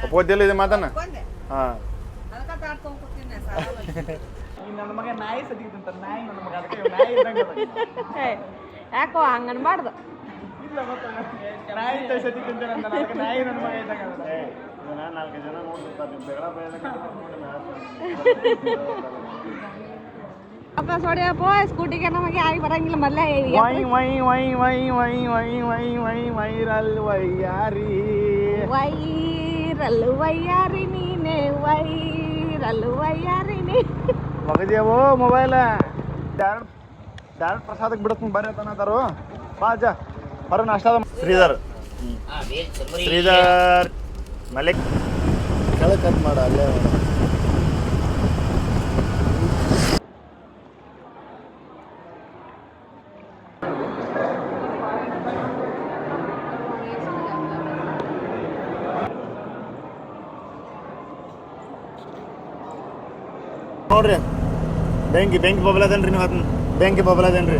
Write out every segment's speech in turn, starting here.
ಒಪ್ಪೋದಿಲ್ಲ ಇದು ಮಾತನ್ನ ಹಾಂ ನನ್ನ ಮಗ ನಾಯಿ ಸದಿಗಿದಂತ ನಾಯಿ ನನ್ನ ಮಗ ಅದಕ್ಕೆ ನಾಯಿ ಇದ್ದಂಗೆ ಯಾಕೋ ಹಂಗೆ ಅನ್ಬಾರ್ದು. ಇಲ್ಲ ನಾಯಿ ಸದಿಗಿದಂತ ಅದಕ್ಕೆ ನಾಯಿ ನನ್ನ ಮಗ ಇದ್ದಂಗೆ. 4 ಜನ ನೋಡ್ತಿರ್ತಾರೆ ನಿಮ್ಮ ಬೆಗಳ ಅಪ್ಪ ಸೋಡಿಯಪ್ಪ ಸ್ಕೂಟಿಗೆ ನಮಗೆ ಆಗಿ ಬರಂಗಿಲ್ಲ ಮೊದಲೇ ವೈ ವೈ ವೈ ವೈ ವೈ ವೈ ವೈ ವೈ ವೈರಲ್ ವೈಯಾರಿ ವೈರಲ್ ವಯ್ಯಾರಿ ನೀನೆ ವೈರಲ್ ವಯ್ಯಾರಿ ನೀ ಮಗದಿಯವೋ ಮೊಬೈಲ ಡೈರೆಕ್ಟ್ ಪ್ರಸಾದಕ್ಕೆ ಬಿಡತ್ತೀನಿ ಬರ್ರಿ ತನತಾರು ಬಾ ಅಜ್ಜ ಹೊರ ನಾಷ್ಟದ ಶ್ರೀಧರ್ ಶ್ರೀಧರ್ ಮಲಿಕ್ ಕೆಳಗೆ ಕಟ್ ಮಾಡ ಅಲ್ಲೇ ನೋಡ್ರಿ ಬೆಂಕಿ ಬಬಲ್ ಅದೇನ್ರಿ ನೀವು ಅದನ್ನ ಬೆಂಕಿ ಬಬಲ್ ಅದೇನ್ರಿ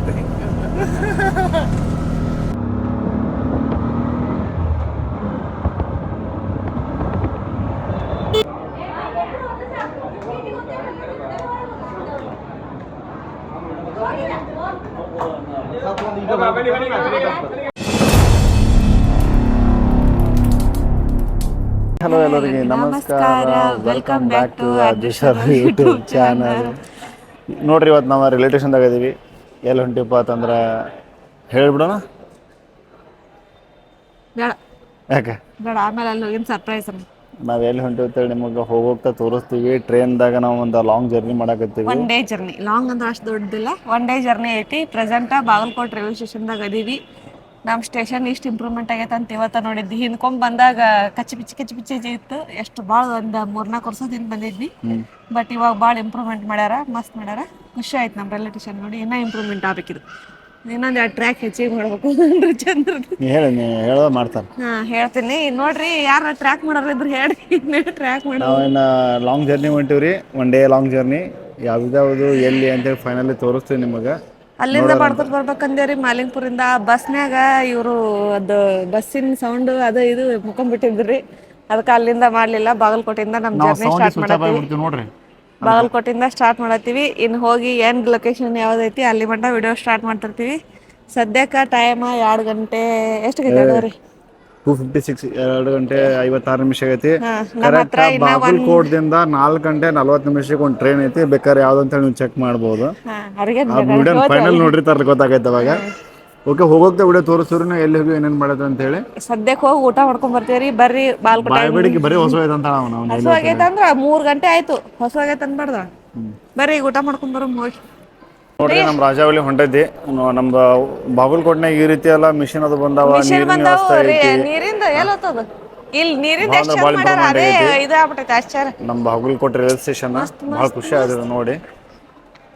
ಹಲೋ ಎಲ್ಲರಿಗೆ ನಮಸ್ಕಾರ welcome back to Ajeshwar YouTube channel. ನೋಡ್ರಿ ಇವತ್ತು ನಾವು ರಿಲೇಟಿವ್ಸನ್ದಾಗ ಇದೀವಿ. ಎಲ್ಲಿ ಹೊಂಟಿಪ್ಪ ಅಂತಂದ್ರೆ ಹೇಳ್ಬಿಡೋಣ ಬೇಡ ಯಾಕೆ ಬೇಡ ಆಮೇಲೆ ಅಲ್ಲಿ ಹೋಗಿನ ಸರ್ಪ್ರೈಸ್. ನಾವು ಎಲ್ಲಿ ಹೊಂಟಿರ್ತೇವೆ ನಿಮಗೆ ಹೋಗೋಗ್ತಾ ತೋರಿಸ್ತೀವಿ. ಟ್ರೈನ್ದಾಗ ನಾವು ಒಂದು ಲಾಂಗ್ ಜರ್ನಿ ಮಾಡಕತ್ತೀವಿ. 1 ಡೇ ಜರ್ನಿ, ಲಾಂಗ್ ಅಂದ್ರೆ ಅಷ್ಟು ದೊಡ್ಡದಿಲ್ಲ, 1 ಡೇ ಜರ್ನಿ ಐತಿ. ಪ್ರೆಸೆಂಟ ಬಾಗಲಕೋಟೆ ರೈಲ್ವೆ ಸ್ಟೇಷನ್ದಾಗ ಅದೀವಿ. ನಮ್ಮ ಸ್ಟೇಷನ್ ಇಷ್ಟು ಇಂಪ್ರೂವ್ಮೆಂಟ್ ಆಗೈತೆ ಅಂತ ಇವತ್ತು ನೋಡಿದ್ವಿ. ಹಿಂದ್ಕೊಂಡ್ ಬಂದಾಗ ಕಚ್ಚಿ ಪಿಚ್ಚಿ ಇತ್ತು. ಎಷ್ಟು ಭಾಳ ಒಂದು 3-4 ವರ್ಷದಿಂದ ಬಂದಿದ್ವಿ. ಬಟ್ ಇವಾಗ ಭಾಳ ಇಂಪ್ರೂವ್ಮೆಂಟ್ ಮಾಡ್ಯಾರ, ಮಸ್ತ್ ಮಾಡ್ಯಾರ. ಖುಷಿ ಆಯ್ತು ನಮ್ಮ ರೈಲ್ವೆ ಸ್ಟೇಷನ್ ನೋಡಿ. ಇನ್ನೂ ಇಂಪ್ರೂವ್ಮೆಂಟ್ ಆಗ್ಬೇಕಿದು. ಇನ್ನೊಂದು 2 ಟ್ರ್ಯಾಕ್ ಹೆಚ್ಚಿಗೆ ಮಾಡ್ಬೇಕು ಚಂದ್ರ. ಹೇಳೋ ಮಾಡ್ತಾರೆ. ಹಾಂ ಹೇಳ್ತೀನಿ ನೋಡ್ರಿ, ಯಾರು ಟ್ರ್ಯಾಕ್ ಮಾಡೋರು ಇದ್ರು ಹೇಳಿ ಟ್ರ್ಯಾಕ್ ಮಾಡೋ. ನಾವೇನು ಲಾಂಗ್ ಜರ್ನಿ ಹೊಂಟಿವ್ರಿ. 1 ಡೇ ಲಾಂಗ್ ಜರ್ನಿ. ಯಾವ್ದಾವುದು ಎಲ್ಲಿ ಅಂತೇಳಿ ಫೈನಲಿ ತೋರಿಸ್ತೀವಿ ನಿಮಗೆ. ಅಲ್ಲಿಂದ ಮಾಡ್ಕೊತ ಬರ್ಬೇಕಂದೇವ್ರಿ ಮಾಲಿಂಗ್ಪುರಿಂದ. ಬಸ್ನ್ಯಾಗ ಇವರು ಅದು ಬಸ್ಸಿನ ಸೌಂಡ್ ಅದು ಇದು ಮುಕೊಂಡ್ಬಿಟ್ಟಿದ್ರಿ. ಅದಕ್ಕೆ ಅಲ್ಲಿಂದ ಮಾಡಲಿಲ್ಲ. ಬಾಗಲಕೋಟೆಯಿಂದ ನಮ್ಮ ಜರ್ನಿ ಸ್ಟಾರ್ಟ್ ಮಾಡತ್ತೀವಿ. ನೋಡ್ರಿ ಬಾಗಲಕೋಟೆಯಿಂದ ಸ್ಟಾರ್ಟ್ ಮಾಡತ್ತೀವಿ. ಇನ್ನು ಹೋಗಿ ಎಂಡ್ ಲೊಕೇಶನ್ ಯಾವ್ದೈತಿ ಅಲ್ಲಿ ಮಟ್ಟ ವಿಡಿಯೋ ಸ್ಟಾರ್ಟ್ ಮಾಡ್ತಿರ್ತೀವಿ. ಸದ್ಯಕ್ಕೆ ಟೈಮ್ 2 ಗಂಟೆ ಎಷ್ಟಾಗೈತೆ? 2:56 2 ಗಂಟೆ 56 ನಿಮಿಷ ಆಗೈತಿ. ನಮ್ಮ ಹತ್ರ ಬಾಗಲಕೋಟದಿಂದ 4 ಗಂಟೆ 40 ನಿಮಿಷಕ್ಕೆ ಒಂದು ಟ್ರೈನ್ ಐತಿ. ಬೇಕಾದ್ರೆ ಯಾವ್ದಂತ ನೀವು ಚೆಕ್ ಮಾಡ್ಬೋದು. ವಿಡಿಯೋ ಫೈನಲ್ ನೋಡ್ರಿ ತರ ಗೊತ್ತಾಗೈತೆ ಅವಾಗ. ಓಕೆ, ಹೋಗೋಗ್ತಾ ವಿಡಿಯೋ ತೋರಿಸ್ತೀವಿ ನಾವು ಎಲ್ಲಿ ಹೋಗಿ ಏನೇನು ಮಾಡೋದು ಅಂತ ಹೇಳಿ. ಸದ್ಯಕ್ಕೆ ಹೋಗಿ ಊಟ ಮಾಡ್ಕೊಂಡ್ ಬರ್ತೀವ್ರಿ. ಬರ್ರಿ ಬಾಗಲಕೋಟೆ. ಬರೀ ಹೊಸ ಅಂತ ಹಸು ಆಗೈತೆ ಅಂದ್ರ 3 ಗಂಟೆ ಆಯ್ತು. ಹೊಸ ಆಗೈತೆ ಅನ್ಬಾರ್ದ. ಬರ್ರಿ ಊಟ ಮಾಡ್ಕೊಂಡ್ ಬರೋ ಹೋಗಿ. ನೋಡ್ರಿ ನಮ್ಮ ರಾಜಾವಳಿ ಹೊಂಟೈತಿ. ನಮ್ದು ಬಾಗಲಕೋಟ್ನಾಗ ಈ ರೀತಿ ಎಲ್ಲ ಮಿಷಿನ್ ಅದು ಬಂದಾವ. ನೀರಿಂದ ಎಲ್ಲತ್ತದ ಇಲ್ಲಿ ನೀರಿಂದ ಎಷ್ಟು ಮಾಡ್ಯಾರ. ಅದೇ ಇದಾಗ್ಬಿಟ್ಟೈತೆ ಆಶ್ಚರ್ಯ. ನಮ್ಮ ಬಾಗಲಕೋಟೆ ರೈಲ್ವೆ ಸ್ಟೇಷನ್ ಭಾಳ ಖುಷಿ ಆಗಿದೆ ನೋಡಿ.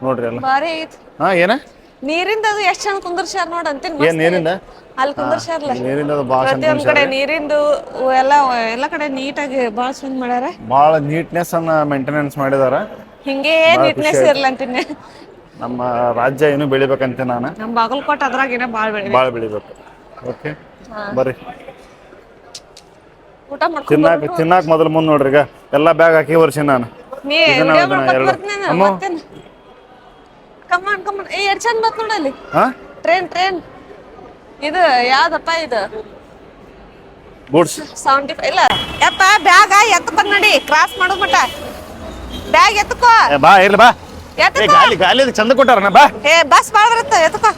ನೋಡ್ರಿ ಎಲ್ಲ ಬಾರಿ ಐತಿ. ಹಾ ಏನ ನೀರಿಂದ ಅದು ಎಷ್ಟು ಚಂದ ಕುಂದರ್ಸ್ಯಾರ ನೋಡ್ ಅಂತೀನಿ. ಏನ್ ನೀರಿಂದ ಅಲ್ಲಿ ಕುಂದರ್ಸ್ಯಾರಲ್ಲ ನೀರಿಂದ ಭಾಳ ಪ್ರತಿಯೊಂದ್ ಕಡೆ ನೀರಿಂದು ಎಲ್ಲ ಕಡೆ ನೀಟಾಗಿ ಭಾಳ ಚಂದ ಮಾಡ್ಯಾರ. ಭಾಳ ನೀಟ್ನೆಸ್ ಅನ್ನ ಮೇಂಟೆನೆನ್ಸ್ ಮಾಡಿದಾರ. ಹಿಂಗೇ ನೀಟ್ನೆಸ್ ಇರ್ಲ ಅಂತೀನಿ. ನಮ್ಮ ರಾಜ್ಯ ಏನು ಬೆಳಿಬೇಕಂತ ನಾನು. ನಮ್ಮ ಬಾಗಲಕೋಟೆ ಅದ್ರಾಗ ಭಾಳ ಬೆಳಿಬೇಕು. ಓಕೆ ಬರ್ರಿ ಊಟ ಮಾಡ್ಕೊಂಡು ತಿನ್ನಾಕ ಮೊದಲು ಮುಂದೆ ನೋಡ್ರಿ. ಈಗ ಎಲ್ಲ ಬ್ಯಾಗ್ ಹಾಕಿ ವರ್ಷ ನಾನು ಕಮಾನ್ ಎಷ್ಟು ಚಂದ ಬತ್ ನೋಡಲ್ಲಿ ಟ್ರೈನ್. ಇದು ಯಾವ್ದಪ್ಪ ಇದು ಗೂಡ್ಸ್ 75 ಇಲ್ಲ ಯಪ್ಪ. ಬ್ಯಾಗ ಎತ್ತಕೊಂಡ್ ನಡಿ, ಕ್ರಾಸ್ ಮಾಡೋ ಮಟ ಬ್ಯಾಗ್ ಎತ್ತಕೋ. ಬಾ ಇರ್ಲಿ ಬಾ. ಗಾಲಿ ಚಂದ ಕೊಟ್ಟಾರ ಬಾ. ಬಸ್ ಬಾಳ ಬರುತ್ತೆ, ಎತ್ತಕೋ.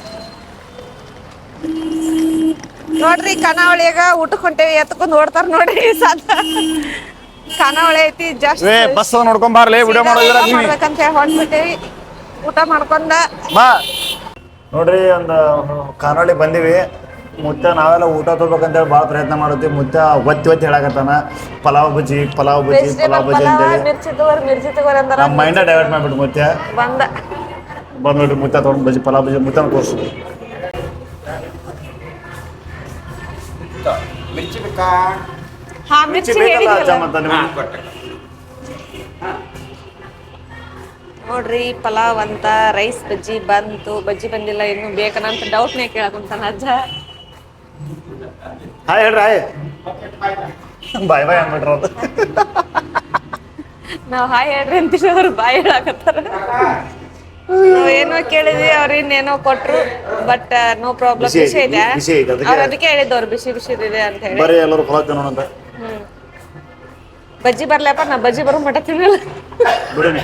ನೋಡ್ರಿ ಖಾನಾವಳಿಯಾಗ ಊಟಕ್ಕೆ ಹೊಂಟೇವಿ. ಎತ್ಕೊಂಡ್ ನೋಡ್ತಾರ ನೋಡ್ರಿ. ಖಾನಾವಳಿ ಐತಿ ಜಸ್ಟ್ ಬಸ್ ನೋಡ್ಕೊಂಡ್ ಬಾರ್ಲಿ. ವಿಡಿಯೋ ಮಾಡ್ಬೇಕಂತ ಹೇಳಿ ಹೊಂಟ್ಬಿಟ್ಟೇವಿ. ಊಟ ಮಾಡ್ಕೊಂಡ ಬಾ. ನೋಡ್ರಿ ಒಂದು ಖಾನಾವಳಿ ಬಂದಿವಿ. ಮುತ್ತ ನಾವೆಲ್ಲ ಊಟ ತಗೋಬೇಕಂತೇಳಿ ಭಾಳ ಪ್ರಯತ್ನ ಮಾಡುತ್ತೀವಿ. ಮುತ್ತ ಒತ್ತಿ ಹೇಳಕತ್ತಾನ ಪಲಾವ್ ಬಜ್ಜಿ ಅಂತೇಳಿ. ಮಿರ್ಚಿ ತಗೋರಿ ಅಂದ್ರ ನಮ್ಮ ಮೈಂಡ ಡೈವರ್ಟ್ ಮಾಡ್ಬಿಟ್ಟು ಮುತ್ತ ಬಂದ್ ನೋಡ್ರಿ. ಮುತ್ತ ತೊಗೊಂಡು ಬಜ್ಜಿ ಪಲಾವ್ ಬಜ್ಜಿ ಮುತ್ತ ತೋರಿಸ್ತೀವಿ. ನೋಡ್ರಿ ಪಲಾವ್ ಅಂತ ರೈಸ್ ಬಜ್ಜಿ ಬಂತು. ಬಜ್ಜಿ ಬಂದಿಲ್ಲ ಇನ್ನು ಬೇಕಂತ ಡೌಟ್ನೇ ಕೇಳಕಂತಾನ ಅಜ್ಜ. ಹಾಯ್ ಹೇಳ್ರಿ. ಬಾಯ್ ಬಾಯ್ ಅಂದ್ಬಿಟ್ರ ಅದು. ನಾವ್ ಹಾಯ್ ಹೇಳ್ರಿ ಅಂತೀವಿ, ಅವ್ರು ಬಾಯ್ ಹೇಳಾಕತ್ತಾರ. ನಾವ್ ಏನೋ ಕೇಳಿದ್ವಿ, ಅವ್ರ ಇನ್ನೇನೋ ಕೊಟ್ರು. But no problem. ಬಿಸಿ ಬಿಸಿ ಇದೆ. ಬಿಸಿ ಐತೆ ಅದಕ್ಕೆ. ಅವ್ರ ಅದಕ್ಕೆ ಹೇಳಿದ್ದವ್ರು ಬಿಸಿ ಬಿಸಿ ಇದೆ ಅಂತ ಹೇಳಿ. ಬರೀ ಎಲ್ಲರೂ ಫಲ ತಿನ್ನೋಣಂತ. ಬಜ್ಜಿ ಬರ್ಲಪ್ಪ, ನಾ ಬಜ್ಜಿ ಬರೋ ಮಟ ತಿನ್ನಲ್ಲ. ಬಿಡೋಣ.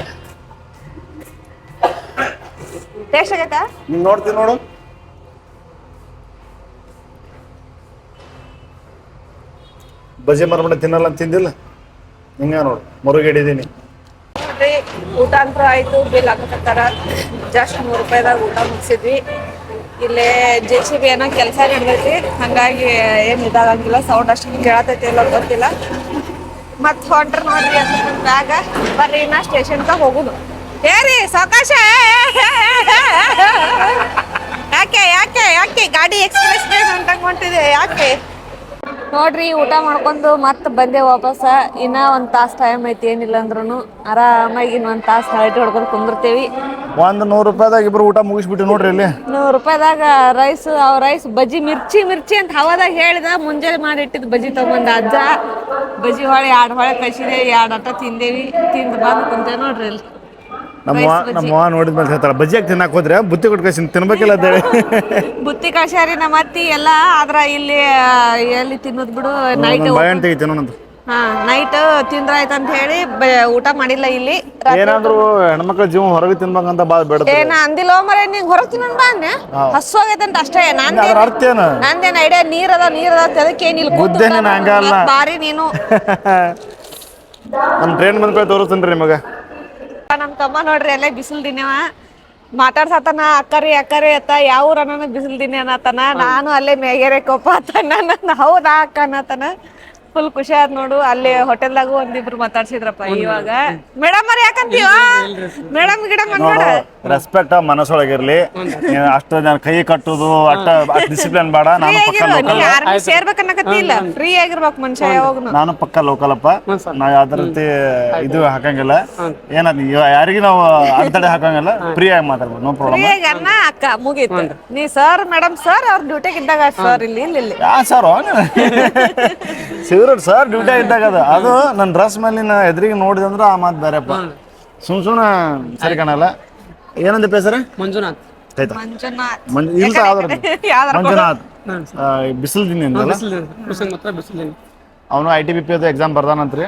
ಟೇಸ್ಟ್ ಆಗೈತಾ? ನೀನ್ ನೋಡ್ತೀನಿ ನೋಡು. ಬಜ್ಜಿ ಮರಮಟ ತಿನ್ನಲ್ಲ ಅಂತ ತಿಂದಿಲ್ಲ, ಹಿಂಗ ನೋಡು ಮರುಗಿಡಿದೀನಿ. ನೋಡ್ರಿ, ಊಟ ಅಂತೂ ಆಯ್ತು. ಬಿಲ್ ಹಾಕತ್ತಾರ. ಜಸ್ಟ್ ₹100ದಾಗ ಊಟ ಮುಗಿಸಿದ್ವಿ. ಇಲ್ಲೇ JCB ಏನೋ ಕೆಲಸ ನಡೆದೈತಿ, ಹಂಗಾಗಿ ಏನ್ ಇದಾಗಂಗಿಲ್ಲ. ಸೌಂಡ್ ಅಷ್ಟು ಕೇಳತೈತಿ ಇಲ್ಲ ಗೊತ್ತಿಲ್ಲ. ಮತ್ ಹೊಂಟ್ರ ನೋಡ್ರಿ ಅಂತ ಬ್ಯಾಗ. ಬರ್ರಿ ನಾ ಸ್ಟೇಷನ್ಗೆ ಹೋಗುದು. ಏರಿ ಸಾವಕಾಶ. ಯಾಕೆ ಯಾಕೆ ಯಾಕೆ ಗಾಡಿ ಎಕ್ಸ್ಪ್ರೆಸ್ ಟ್ರೈನ್ ಹೊಂಟಂಗ್ ಹೊಂಟಿದೆ ಯಾಕೆ? ನೋಡ್ರಿ, ಊಟ ಮಾಡ್ಕೊಂಡು ಮತ್ತೆ ಬಂದೆ ವಾಪಸ್. ಇನ್ನ ಒಂದ್ ತಾಸ್ ಟೈಮ್ ಐತಿ. ಏನಿಲ್ಲ ಅಂದ್ರೂ ಆರಾಮಾಗಿ ಇನ್ನೊಂದ್ ತಾಸ್ ಹರಟಿ ಹೊಡ್ಕೊಂಡು ಕುಂದಿರ್ತೀವಿ. ಒಂದು ₹100ದಾಗ ಇಬ್ರು ಊಟ ಮುಗಿಸ್ಬಿಟ್ಟು ನೋಡ್ರಿ ಇಲ್ಲಿ. ₹100ದಾಗ ರೈಸ್, ರೈಸ್ ಬಜ್ಜಿ ಮಿರ್ಚಿ ಅಂತ ಹವಾದಾಗ ಹೇಳಿದ. ಮುಂಜಾನೆ ಮಾಡಿ ಇಟ್ಟಿದ್ ಬಜ್ಜಿ ತಗೊಂಬಂದ ಅಜ್ಜ. ಬಜ್ಜಿ ಹೊಳೆ 2 ಹೊಳೆ ಕಳ್ಸಿದೆ, 2 ಆಟ ತಿಂದೇವಿ. ತಿಂದು ಬಂದು ಕುಂತೇವೆ ನೋಡ್ರಿ ಇಲ್ಲಿ. ನಮ್ಮ ನೋಡಿದ್ಮೇಲೆ ಹೇಳ್ತಾಳ, ಬಜ್ಜಿ ಹಾಕಿ ತಿನ್ನಕ್ ಹೋದ್ರೆ ಬುತ್ತಿ ಕೊಟ್ಟು ಕಳ್ಸಿ ತಿನ್ಬೇಕಿಲ್ಲ ಅಂತ ಹೇಳಿ. ಬುತ್ತಿ ಕಳ್ಸ್ಯಾರಿ ನಮ್ಮ ಅತ್ತಿ ಎಲ್ಲ. ಆದ್ರ ಇಲ್ಲಿ ಎಲ್ಲಿ ತಿನ್ನೋದ್ ಬಿಡು. ನೈಟ್ ಬಾಯನ್ ತೆಗಿತೀನಿ ನೋಡಂತ. ನೈಟ್ ತಿಂದ್ರಾಯ್ತು ಅಂತ ಹೇಳಿ ಊಟ ಮಾಡಿಲ್ಲ ಇಲ್ಲಿ. ಏನಾದ್ರು ಹೆಣ್ಮಕ್ಳ ಜೀವ ಹೊರಗೆ ತಿನ್ಬೇಕಂತ ಬಾಳ್ ಬೇಡ. ಏನ ಅಂದಿಲ್ಲ ಮರೆ, ನೀನ್ ಹೊರಗ್ ತಿನ್ನೋಣ ಬಾ ಅಂದೆ. ಹಸು ಆಗೈತಂತ ಅಷ್ಟೇ. ಅರ್ಥ ಏನು? ನಂದೇನ್ ಐಡಿಯಾ ನೀರದ ಅದಕ್ಕೆ ಏನಿಲ್ಲ. ಬುದ್ಧೇನೇನು ಹಂಗಲ್ಲ. ಬಾರಿ ನೀನು. ನಮ್ ಟ್ರೈನ್ ಬಂದ್ಕೊಳ್ಳಿ ತೋರಿಸ್ತೇನ್ರಿ ನಿಮಗ. ನಮ್ ತಮ್ಮ ನೋಡ್ರಿ ಅಲ್ಲೇ ಬಿಸಿಲ್ ದಿನವ ಮಾತಾಡ್ಸತನ. ಅಕ್ಕರಿ ಅತ್ತ ಯಾವ ಊರ ಬಿಸಿಲ್ ದಿನ ಅನ್ನತನ. ನಾನು ಅಲ್ಲೇ ಮೇಗೆರೆ ಕೊಪ್ಪ ಅತನ. ಹೌದಾ ಅಕ್ಕ ಅನ್ನತನ. ಫುಲ್ ಖುಷಿ ಆದ್ ನೋಡು. ಅಲ್ಲಿ ಹೋಟೆಲ್ದಾಗು ಒಂದಿಬ್ರು ಮಾತಾಡ್ಸಿದ್ರಪ್ಪ. ಇವಾಗ ಮೇಡಮ್ ಅವ್ರ ಯಾಕಂತೀವ ಮೇಡಮ್ ಗಿಡಮ್ ಅನ್ಬೇಡ. ರೆಸ್ಪೆಕ್ಟ್ ಮನಸ್ಸೊಳಗಿರ್ಲಿ. ಅಷ್ಟು ಜನ ಕೈ ಕಟ್ಟುದು ಅಷ್ಟ ಡಿಸಿಪ್ಲಿನ್ ಬೇಡ. ನಾನು ಸೇರ್ಬೇಕನ್ನಕತ್ತಿಲ್ಲ. ಫ್ರೀ ಆಗಿರ್ಬೇಕು ಮನುಷ್ಯ ಯಾವಾಗ್ನು. ನಾನು ಪಕ್ಕ ಲೋಕಲ್ ಅಪ್ಪ. ನಾವ್ ಯಾವ್ದ ರೀತಿ ಇದು ಹಾಕಂಗಿಲ್ಲ. ಏನಾದ್ ಯಾರಿಗೂ ನಾವು ಅಡ್ತಡೆ ಹಾಕಂಗಿಲ್ಲ. ಫ್ರೀ ಆಗಿ ಮಾತಾಡ್ಬೋದು, ನೋ ಪ್ರಾಬ್ಲಮ್. ಫ್ರೀ ಆಗಿ ಅನ್ನ ಅಕ್ಕ ಮುಗೀತು. ನೀ ಸರ್ ಮೇಡಮ್ ಸರ್ ಅವ್ರ ಡ್ಯೂಟಿಗೆ ಇದ್ದಾಗ ಸರ್ ಇಲ್ಲಿ ಇಲ್ಲಿ ಯಾ ಸರ್ ಸಿಗರೇಟ್ ಸರ್ ಡ್ಯೂಟಿ ಇದ್ದಾಗ ಅದು ನನ್ನ ಡ್ರೆಸ್ ಮೇಲಿನ ಎದುರಿಗೆ ನೋಡಿದಂದ್ರೆ ಆ ಮಾತು ಬೇರೆಪ್ಪ. ಸುಮ್ ಸರಿ ಕಾಣಲ್ಲ. ಏನಂದ ಹೆಸರು? ಮಂಜುನಾಥ್. ಆಯ್ತಾ? ಮಂಜುನಾಥ್. ಇಲ್ಲ ಮಂಜುನಾಥ್. ಬಿಸಿಲು ದಿನ ಅವನು ITBP ಅದು ಎಕ್ಸಾಮ್ ಬರ್ದಾನಂತ್ರಿ.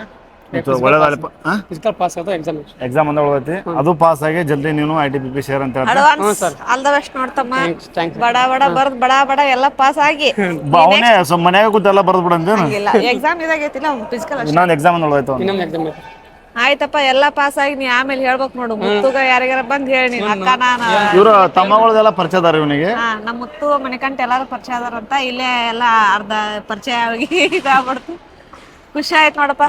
ಒಳ್ಳೇದಪ್ಪ. ಎಕ್ಸಾಮ್ ಅಂದ ಒಳಗೈತಿ. ಅದು ಪಾಸ್ ಆಗಿ ಜಲ್ದಿ ನೀನು ITBP ಸೇರ್ ಅಂತ ಹೇಳ್ತಾರೆ. ಆಲ್ ದ ಬೆಸ್ಟ್ ನೋಡ್ತಮ್ಮ. ಬಡ ಬಡ ಬರ್ದ್ ಬಡ ಬಡ ಎಲ್ಲ ಪಾಸ್ ಆಗಿ ಅವನೇ ಮನ್ಯಾಗ ಕೂತ ಎಲ್ಲ ಬರ್ದ್ ಬಿಡಂತೇನು. ಎಕ್ಸಾಮ್ ಇದಾಗೈತಿಲ್ಲ ಫಿಸಿಕಲ್. ಇನ್ನೊಂದು ಎಕ್ಸಾಮ್ ಅಂದ ಒಳಗೈತು. ಆಯ್ತಪ್ಪ ಎಲ್ಲ ಪಾಸ್ ಆಗಿ ನೀ ಆಮೇಲೆ ಹೇಳ್ಬೇಕು ನೋಡು. ಮುತ್ತುಗ ಯಾರಿಗಾರ ಬಂದ್ ಹೇಳಿ ಅಕ್ಕ ನಾನು. ಇವ್ರ ತಮ್ಮಗಳದೆಲ್ಲ ಪರಿಚಯ ಅದಾರ ಇವನಿಗೆ. ನಮ್ಮ ಮುತ್ತು ಮಣಿಕಂಠ ಎಲ್ಲಾರು ಪರಿಚಯ ಅದಾರಂತ. ಇಲ್ಲೇ ಎಲ್ಲ ಅರ್ಧ ಪರಿಚಯ ಆಗಿ ಇದಾಗ್ಬಿಡ್ತು. ಖುಷಿ ಆಯ್ತು ನೋಡಪ್ಪ.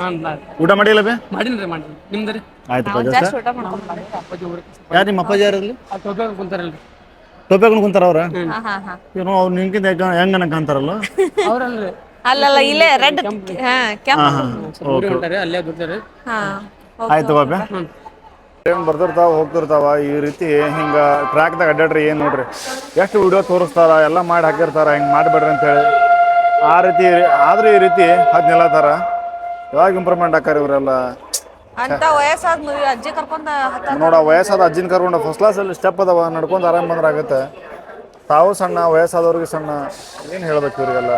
ಊಟ ಮಾಡಿಲ್ಲ ಬೇ? ಮಾಡಿನ್ರಿ ನಿಮ್ದ್ರಿ ಆಯ್ತು. ಜಾಸ್ತಿ ಊಟ ಮಾಡ್ಕೊಂಡು ಯಾರು ನಿಮ್ಮ ಅಪ್ಪಾಜಿ ಯಾರಲ್ಲಿ ಕುಂತಾರಲ್ರಿ? ಟೋಪಿ ಕುಂತಾರ ಅವ್ರ? ಹಾ ಹಾ. ಏನೋ ಅವ್ರು ನಿನ್ಕಿಂತ ಹೆಂಗ ಅಂತಾರಲ್ಲ. ಅವ್ರಲ್ರಿ ಅಲ್ಲಲ್ಲ ಇಲ್ಲೇ ರೆಡ್ ಅಲ್ಲೇ ಬಿಡ್ತಾರೆ. ಆಯ್ತು ಬಾಬೆ. ಟ್ರೈನ್ ಬರ್ತಿರ್ತಾವ ಹೋಗ್ತಿರ್ತಾವ. ಈ ರೀತಿ ಹಿಂಗ ಟ್ರ್ಯಾಕ್ದಾಗ ಅಡ್ಡಾಡ್ರಿ ಏನ್ ನೋಡ್ರಿ ಎಷ್ಟು ವಿಡಿಯೋ ತೋರಿಸ್ತಾರ, ಎಲ್ಲ ಮಾಡಿ ಹಾಕಿರ್ತಾರ. ಹಿಂಗ್ ಮಾಡ್ಬೇಡ್ರಿ ಅಂತ ಹೇಳಿ ಆ ರೀತಿ. ಆದ್ರೆ ಈ ರೀತಿ ಅದ್ ನಿಲ್ಲತಾರ. ಯಾವಾಗ ಇಂಪ್ರೂವ್ಮೆಂಟ್ ಆಕಾರ ಇವರೆಲ್ಲ. ಅಂತ ವಯಸ್ಸಾದ ಅಜ್ಜಿ ಕರ್ಕೊಂಡ ನೋಡ, ವಯಸ್ಸಾದ ಅಜ್ಜಿನ ಕರ್ಕೊಂಡು ಫಸ್ಟ್ ಕ್ಲಾಸ್ ಅಲ್ಲಿ ಸ್ಟೆಪ್ ಅದಾವ, ನಡ್ಕೊಂಡು ಆರಾಮ್ ಬಂದ್ರೆ ಆಗತ್ತೆ. ತಾವು ಸಣ್ಣ, ವಯಸ್ಸಾದವ್ರಿಗೆ ಸಣ್ಣ. ಏನ್ ಹೇಳ್ಬೇಕು ಇವ್ರಿಗೆಲ್ಲ.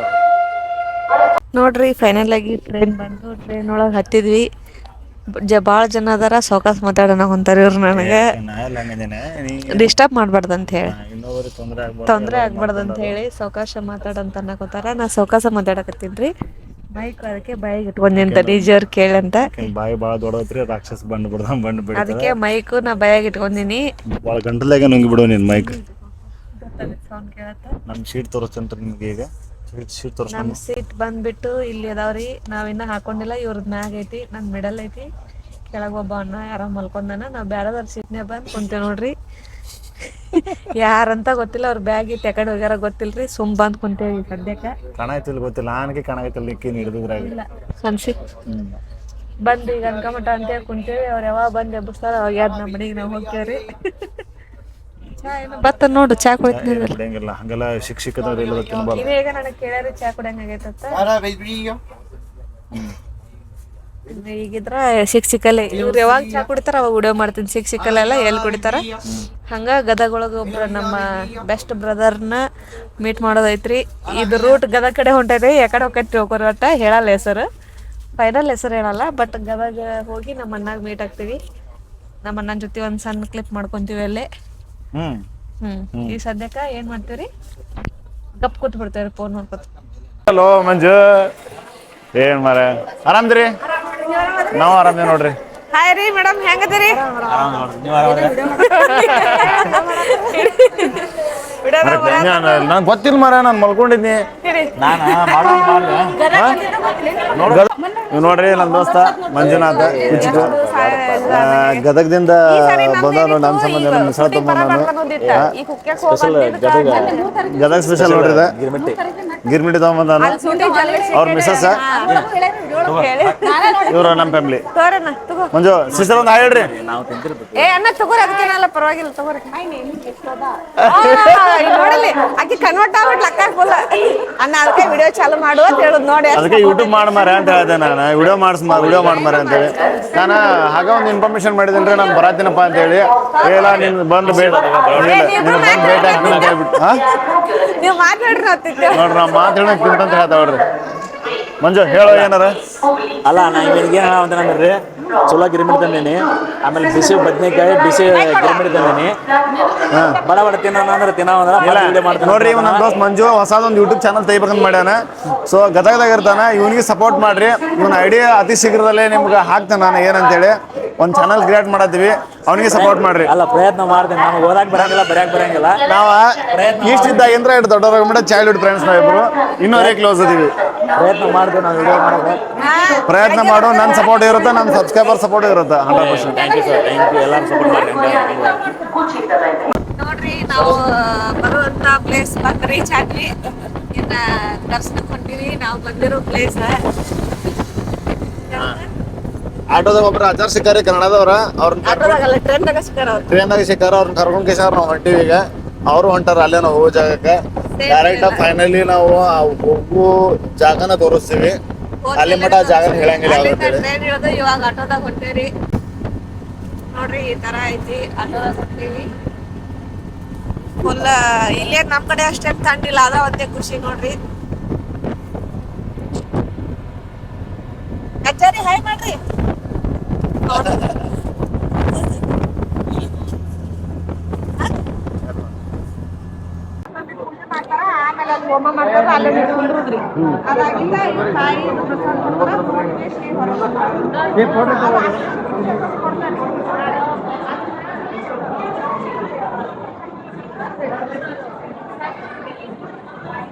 ನೋಡ್ರಿ ಫೈನಲ್ ಆಗಿ ಟ್ರೈನ್ ಬಂದು ಟ್ರೈನ್ ಒಳಗೆ ಹತ್ತಿದ್ವಿ. ಭಾಳ ಜನ ಅದಾರ. ಸೌಕಾಸ್ ಮಾತಾಡೋಣ ಹೊಂತಾರ ಇವ್ರು. ನನಗೆ ಡಿಸ್ಟರ್ಬ್ ಮಾಡ್ಬಾರ್ದಂತ ಹೇಳಿ, ತೊಂದರೆ ಆಗ್ಬಾರ್ದಂತ ಹೇಳಿ ಸೌಕಾಶ ಮಾತಾಡಂತ ಅನ್ನಕೋತಾರ. ನಾ ಸೌಕಾಸ ಮಾತಾಡಕತ್ತೀನ್ರಿ. ಮೈಕ್ ಅದಕ್ಕೆ ಬಾಯಿಗೆ ಇಟ್ಕೊಂಡಿ ನಿಜವ್ರು ಕೇಳಂತ. ಬಾಯಿ ಭಾಳ ದೊಡ್ಡತ್ರಿ, ರಾಕ್ಷಸ ಬಂದ್ ಬಿಡ. ಅದಕ್ಕೆ ಮೈಕು ನಾ ಬಾಯಾಗಿ ಇಟ್ಕೊಂಡಿನಿ. ಭಾಳ ಗಂಟಲಾಗ ನುಂಗಿ ಬಿಡು ನಿನ್ ಮೈಕ್. ಸೌಂಡ್ ಕೇಳತ್ತ. ನಮ್ ಶೀಟ್ ತೋರಿಸ್ತೇನ್ರಿ ನಿಮ್ಗೆ. ಈಗ ನಮ್ ಸೀಟ್ ಬಂದ್ಬಿಟ್ಟು ಇಲ್ಲಿ ಅದಾವ್ರಿ. ನಾವಿನ್ನ ಹಾಕೊಂಡಿಲ್ಲ. ಇವ್ರದ್ ಮ್ಯಾಗ ಐತಿ, ನನ್ ಮಿಡಲ್ ಐತಿ. ಕೆಳಗ ಒಬ್ಬ ಅಣ್ಣ ಯಾರ ಮಲ್ಕೊಂಡಾನ. ನಾವ್ ಬ್ಯಾರದಾರ ಸೀಟ್ನೇ ಬಂದ್ ಕುಂತೇವ್ ನೋಡ್ರಿ. ಯಾರಂತ ಗೊತ್ತಿಲ್ಲ. ಅವ್ರ ಬ್ಯಾಗ್ ಇಟ್ಟು ಯಾಕಡೆ ಹೋಗ್ಯಾರ ಗೊತ್ತಿಲ್ರಿ. ಸುಮ್ ಬಂದ್ ಕುಂತೇವಿ ಸದ್ಯಕ್ಕ. ಕಾಣೈತಿಲ್ ಗೊತ್ತಿಲ್ಲ. ನನಗೆ ಕಾಣೈತಿಲ್ಲ. ನಿಕ್ಕೇನು ಹಿಡಿದ್ರಾಗ ಅನ್ಸಿ ಬಂದ್ ಈಗ ಅನ್ಕಮಟ ಅಂತೇಳಿ ಕುಂತೇವಿ. ಅವ್ರ ಯಾವಾಗ ಬಂದ್ ಎಬ್ಬಿಸ್ತಾರ ಅವಾಗ ಯಾವ್ದು ನಮ್ಮ ಮನೆಗೆ ನಾವ್ ಹೋಗ್ತೇವ್ರಿ. ಬತ್ತ ನೋಡು ಚಾ ಕುಡಿತಿಲ್ಲ. ಹಂಗೆಲ್ಲ ಶಿಕ್ಷಕದವ್ರು ಇಲ್ಲ ತಿನ್ಬಾರ್ದು. ಈಗ ನನಗೆ ಕೇಳ್ಯಾರ ಚಾ ಕುಡಿಯಂಗ ಆಗೈತತ್ತ. ಈಗಿದ್ರ ಸಿಕ್ಕಲ್ಲೇ ಇವ್ರು ಯಾವಾಗ ಚಾ ಕುಡಿತಾರ ಅವಾಗ ವಿಡಿಯೋ ಮಾಡ್ತೀನಿ. ಸಿಕ್ಕಲ್ಲೆಲ್ಲ ಎಲ್ಲಿ ಕುಡಿತಾರ. ಹಂಗ ಗದಗೊಳಗೆ ಒಬ್ರು ನಮ್ಮ ಬೆಸ್ಟ್ ಬ್ರದರ್ನ ಮೀಟ್ ಮಾಡೋದೈತ್ರಿ. ಇದು ರೂಟ್ ಗದಗ ಕಡೆ ಹೊಂಟೈತಿ. ಯಾಕಡೆ ಹೋಗೈತಿ ಹೋಗೋರು ಒಟ್ಟ ಹೇಳಲ್ಲ ಹೆಸರು, ಫೈನಲ್ ಹೆಸರು ಹೇಳಲ್ಲ. ಬಟ್ ಗದಗ ಹೋಗಿ ನಮ್ಮ ಅಣ್ಣಾಗ ಮೀಟ್ ಆಗ್ತೀವಿ. ನಮ್ಮ ಅಣ್ಣನ ಜೊತೆ ಒಂದು ಸಣ್ಣ ಕ್ಲಿಪ್ ಮಾಡ್ಕೊಂತೀವಿ ಅಲ್ಲೇ. ಈ ಸದ್ಯಕ್ಕೆ ಏನ್ ಮಾಡ್ತೀವ್ರಿ, ಗಪ್ ಕೂತ್ ಬಿಡ್ತೇವ್ರಿ ಫೋನ್ ನೋಡ್ಕೊತ. ಹಲೋ ಮಂಜು, ಏನ್ ಮಾರ ಆರಾಮ್ದಿರಿ? ನಾವು ಆರಾಮ್ದೇವ್ ನೋಡ್ರಿ. ಹಾಯ್ ರೀ ಮೇಡಮ್, ಹೆಂಗದಿರಿ? ನಂಗೆ ಗೊತ್ತಿಲ್ಲ ಮಾರ, ನಾನು ಮಲ್ಕೊಂಡಿದ್ನಿ. ಇವ್ ನೋಡ್ರಿ ನನ್ನ ದೋಸ್ತ ಮಂಜುನಾಥ ಕುಚಿಕು, ಗದಗದಿಂದ ಬಂದ ನೋಡಿ. ನಮ್ಮ ಸಂಬಂಧ ಮಿಸಳ ತಗೊಂಡ್ ಸ್ಪೆಷಲ್ ಗದಗ ಸ್ಪೆಷಲ್ ನೋಡ್ರಿ ಗಿರ್ಮಿಟಿ ತಗೊಂಬಂದ ಅವ್ರ ಮಿಸಸ್, ಇವ್ರು ನಮ್ಮ ಫ್ಯಾಮಿಲಿ. ಮಂಜು ಸಿಸ್ಟರ್ ಒಂದು ಹೇಳ್ರಿ. ಏ ಅಣ್ಣ ತಗೋರಿ, ಅದಕ್ಕೇನಲ್ಲ ಪರವಾಗಿಲ್ಲ ತಗೋರಿ. ನೋಡಲಿ ಆಕಿ ಕನ್ವರ್ಟ್ ಆಗ್ಬಿಟ್ಲ ಅಕ್ಕ ಫುಲ್. ಅಣ್ಣ ಅದಕ್ಕೆ ವಿಡಿಯೋ ಚಾಲು ಮಾಡು ಅಂತ ಹೇಳುದು ನೋಡಿ. ಅದಕ್ಕೆ ಯೂಟ್ಯೂಬ್ ಮಾಡ್ಮಾರ ಅಂತ ಹೇಳ್ದೆ ನಾನು. ವಿಡಿಯೋ ಮಾಡ್ಮಾರ ಅಂತೇಳಿ ನಾನು ಹಾಗ ಒಂದು ಇನ್ಫಾರ್ಮೇಶನ್ ಮಾಡಿದ್ದೀನಿ. ನಾನು ಬರತ್ತೀನಪ್ಪ ಅಂತ ಹೇಳಿ. ಇಲ್ಲ ನೀನು ಬಂದು ಭೇಟಿ ಆಗ್ತೀನಿ ಅಂತ ಹೇಳ್ಬಿಟ್ಟು ನೀವು ಮಾತಾಡ್ರಿ ನೋಡ್ರಿ, ನಾವು ಮಾತಾಡೋಣ ಅಂತ ಹೇಳ್ತಾವ್ರಿ. ಮಂಜು ಹೇಳೋ ಏನಾರ. ಅಲ್ಲ ನಾ ಇವ್ರಿಗೆ ಏನು ಅಂತಂದ್ರಿ, ಚಲೋ ಗಿರ್ಮಿಟ್ ತಂದೀನಿ, ಆಮೇಲೆ ಬಿಸಿ ಬದ್ನೆಕಾಯಿ, ಬಿಸಿ ಗಿರ್ಮಿಟ್ ತಂದೀನಿ. ಬಡ ಬಡ ತಿನ್ನೋಣ ಅಂದ್ರೆ ವಿಡಿಯೋ ಮಾಡ್ತೀನಿ ನೋಡ್ರಿ. ಇವ್ ನಮ್ಮ ದೋಸ್ತ್ ಮಂಜು ಹೊಸದೊಂದು ಯೂಟ್ಯೂಬ್ ಚಾನಲ್ ತೆಗಿಬೇಕಂತ ಮಾಡ್ಯಾನ. ಸೊ ಗದಗದಾಗ ಇರ್ತಾನ, ಇವನಿಗೆ ಸಪೋರ್ಟ್ ಮಾಡ್ರಿ. ಇವನ ಐಡಿಯಾ ಅತಿ ಶೀಘ್ರದಲ್ಲೇ ನಿಮ್ಗೆ ಹಾಕ್ತಾನೆ. ನಾನು ಏನಂತೇಳಿ ಒಂದು ಚಾನಲ್ ಕ್ರಿಯೇಟ್ ಮಾಡತ್ತೀವಿ, ಅವನಿಗೆ ಸಪೋರ್ಟ್ ಮಾಡ್ರಿ. ಅಲ್ಲ ಪ್ರಯತ್ನ ಮಾಡ್ತೀನಿ. ನಾನು ಓದಾಕ್ ಬರಂಗಿಲ್ಲ, ಬರ್ಯಾಕ್ ಬರಂಗಿಲ್ಲ. ನಾವು ಇಷ್ಟಿದ್ದಾಗಿಂದ್ರ ಇಟ್ಟು ದೊಡ್ಡವ್ರ ಚೈಲ್ಡ್ಹುಡ್ ಫ್ರೆಂಡ್ಸ್ ನಾವಿಬ್ರು ಇನ್ನೂರೇ ಕ್ಲೋಸ್ ಅದೀವಿ. ಪ್ರಯತ್ನ ಮಾಡ್ತೀವಿ ನಾವು ವಿಡಿಯೋ ಮಾಡೋದು. ಪ್ರಯತ್ನ ಮಾಡು. ನನ್ನ ಸಪೋರ್ಟ್ ಇರುತ್ತೆ, ನನ್ನ ಸಬ್ಸ್ಕ್ರೈಬರ್ ಸಪೋರ್ಟ್ ಇರುತ್ತೆ 100%. Thank you sir, thank you. ಎಲ್ಲರೂ ಸಪೋರ್ಟ್ ಮಾಡಿ. ನೋಡ್ರಿ, ನಾವು ಬರುವಂತ ಪ್ಲೇಸ್ ಬಂದು ರೀಚ್ ಆದ್ವಿ. ಇನ್ನ ದರ್ಶನಕ್ಕೆ ಹೊಂಟಿವಿ. ನಾವು ಬಂದಿರೋ ಪ್ಲೇಸ್ ಆಟೋದಾಗ ಒಬ್ರು ಆಚಾರ ಸಿಕ್ಕಾರಿ ಕನ್ನಡದವ್ರ. ಆಟೋದಾಗಲ್ಲ, ಟ್ರೈನ್ದಾಗ ಸಿಕ್ಕಾರ ಅವ್ರು. ಟ್ರೈನ್ದಾಗ ಸಿಕ್ಕಾರ. ಅವ್ರನ್ನ ಕರ್ಕೊಂಡ್ ಕೇಸಾರ ನಾವು ಹೊಂಟಿವಿ. ಈಗ ಅವರು ಹೊಂಟಾರ ಅಲ್ಲೇ ನಾವು ಹೋಗೋ ಜಾಗಕ್ಕೆ. ಡೈರೆಕ್ಟ್ ಫೈನಲಿ ನಾವು ಹೋಗೋ ಜಾಗನ ತೋರಿಸ್ತೀವಿ. ಅಲ್ಲಿ ಮಟ ಜಾಗನ ಹೇಳಂಗಿಲ್ಲ ಟ್ರೈನ್ ಇರೋದು. ಇವಾಗ ಆಟೋದಾಗ ಹೊಂಟೇರಿ. ನೋಡ್ರಿ ಈ ತರ ಐತಿ. ಆಟೋದಾಗ ಹೊಂಟೀವಿ. ಫುಲ್ ಇಲ್ಲೇ ನಮ್ ಕಡೆ ಅಷ್ಟೇನ್ ಕಂಡಿಲ್ಲ, ಅದ ಒಂದೇ ಖುಷಿ ನೋಡ್ರಿ. ಅಜ್ಜಾರಿ ಹಾಯ್ ಮಾಡ್ರಿ. ಆಮೇಲೆ ಅಲ್ಲಿ ಹೋಮ ಮಾಡ್ತಾರ, ಅಲ್ಲೇ ಕುಂದ್ರುದ್ರಿ. ಅದಾಗಿಂದ ತಾಯಿ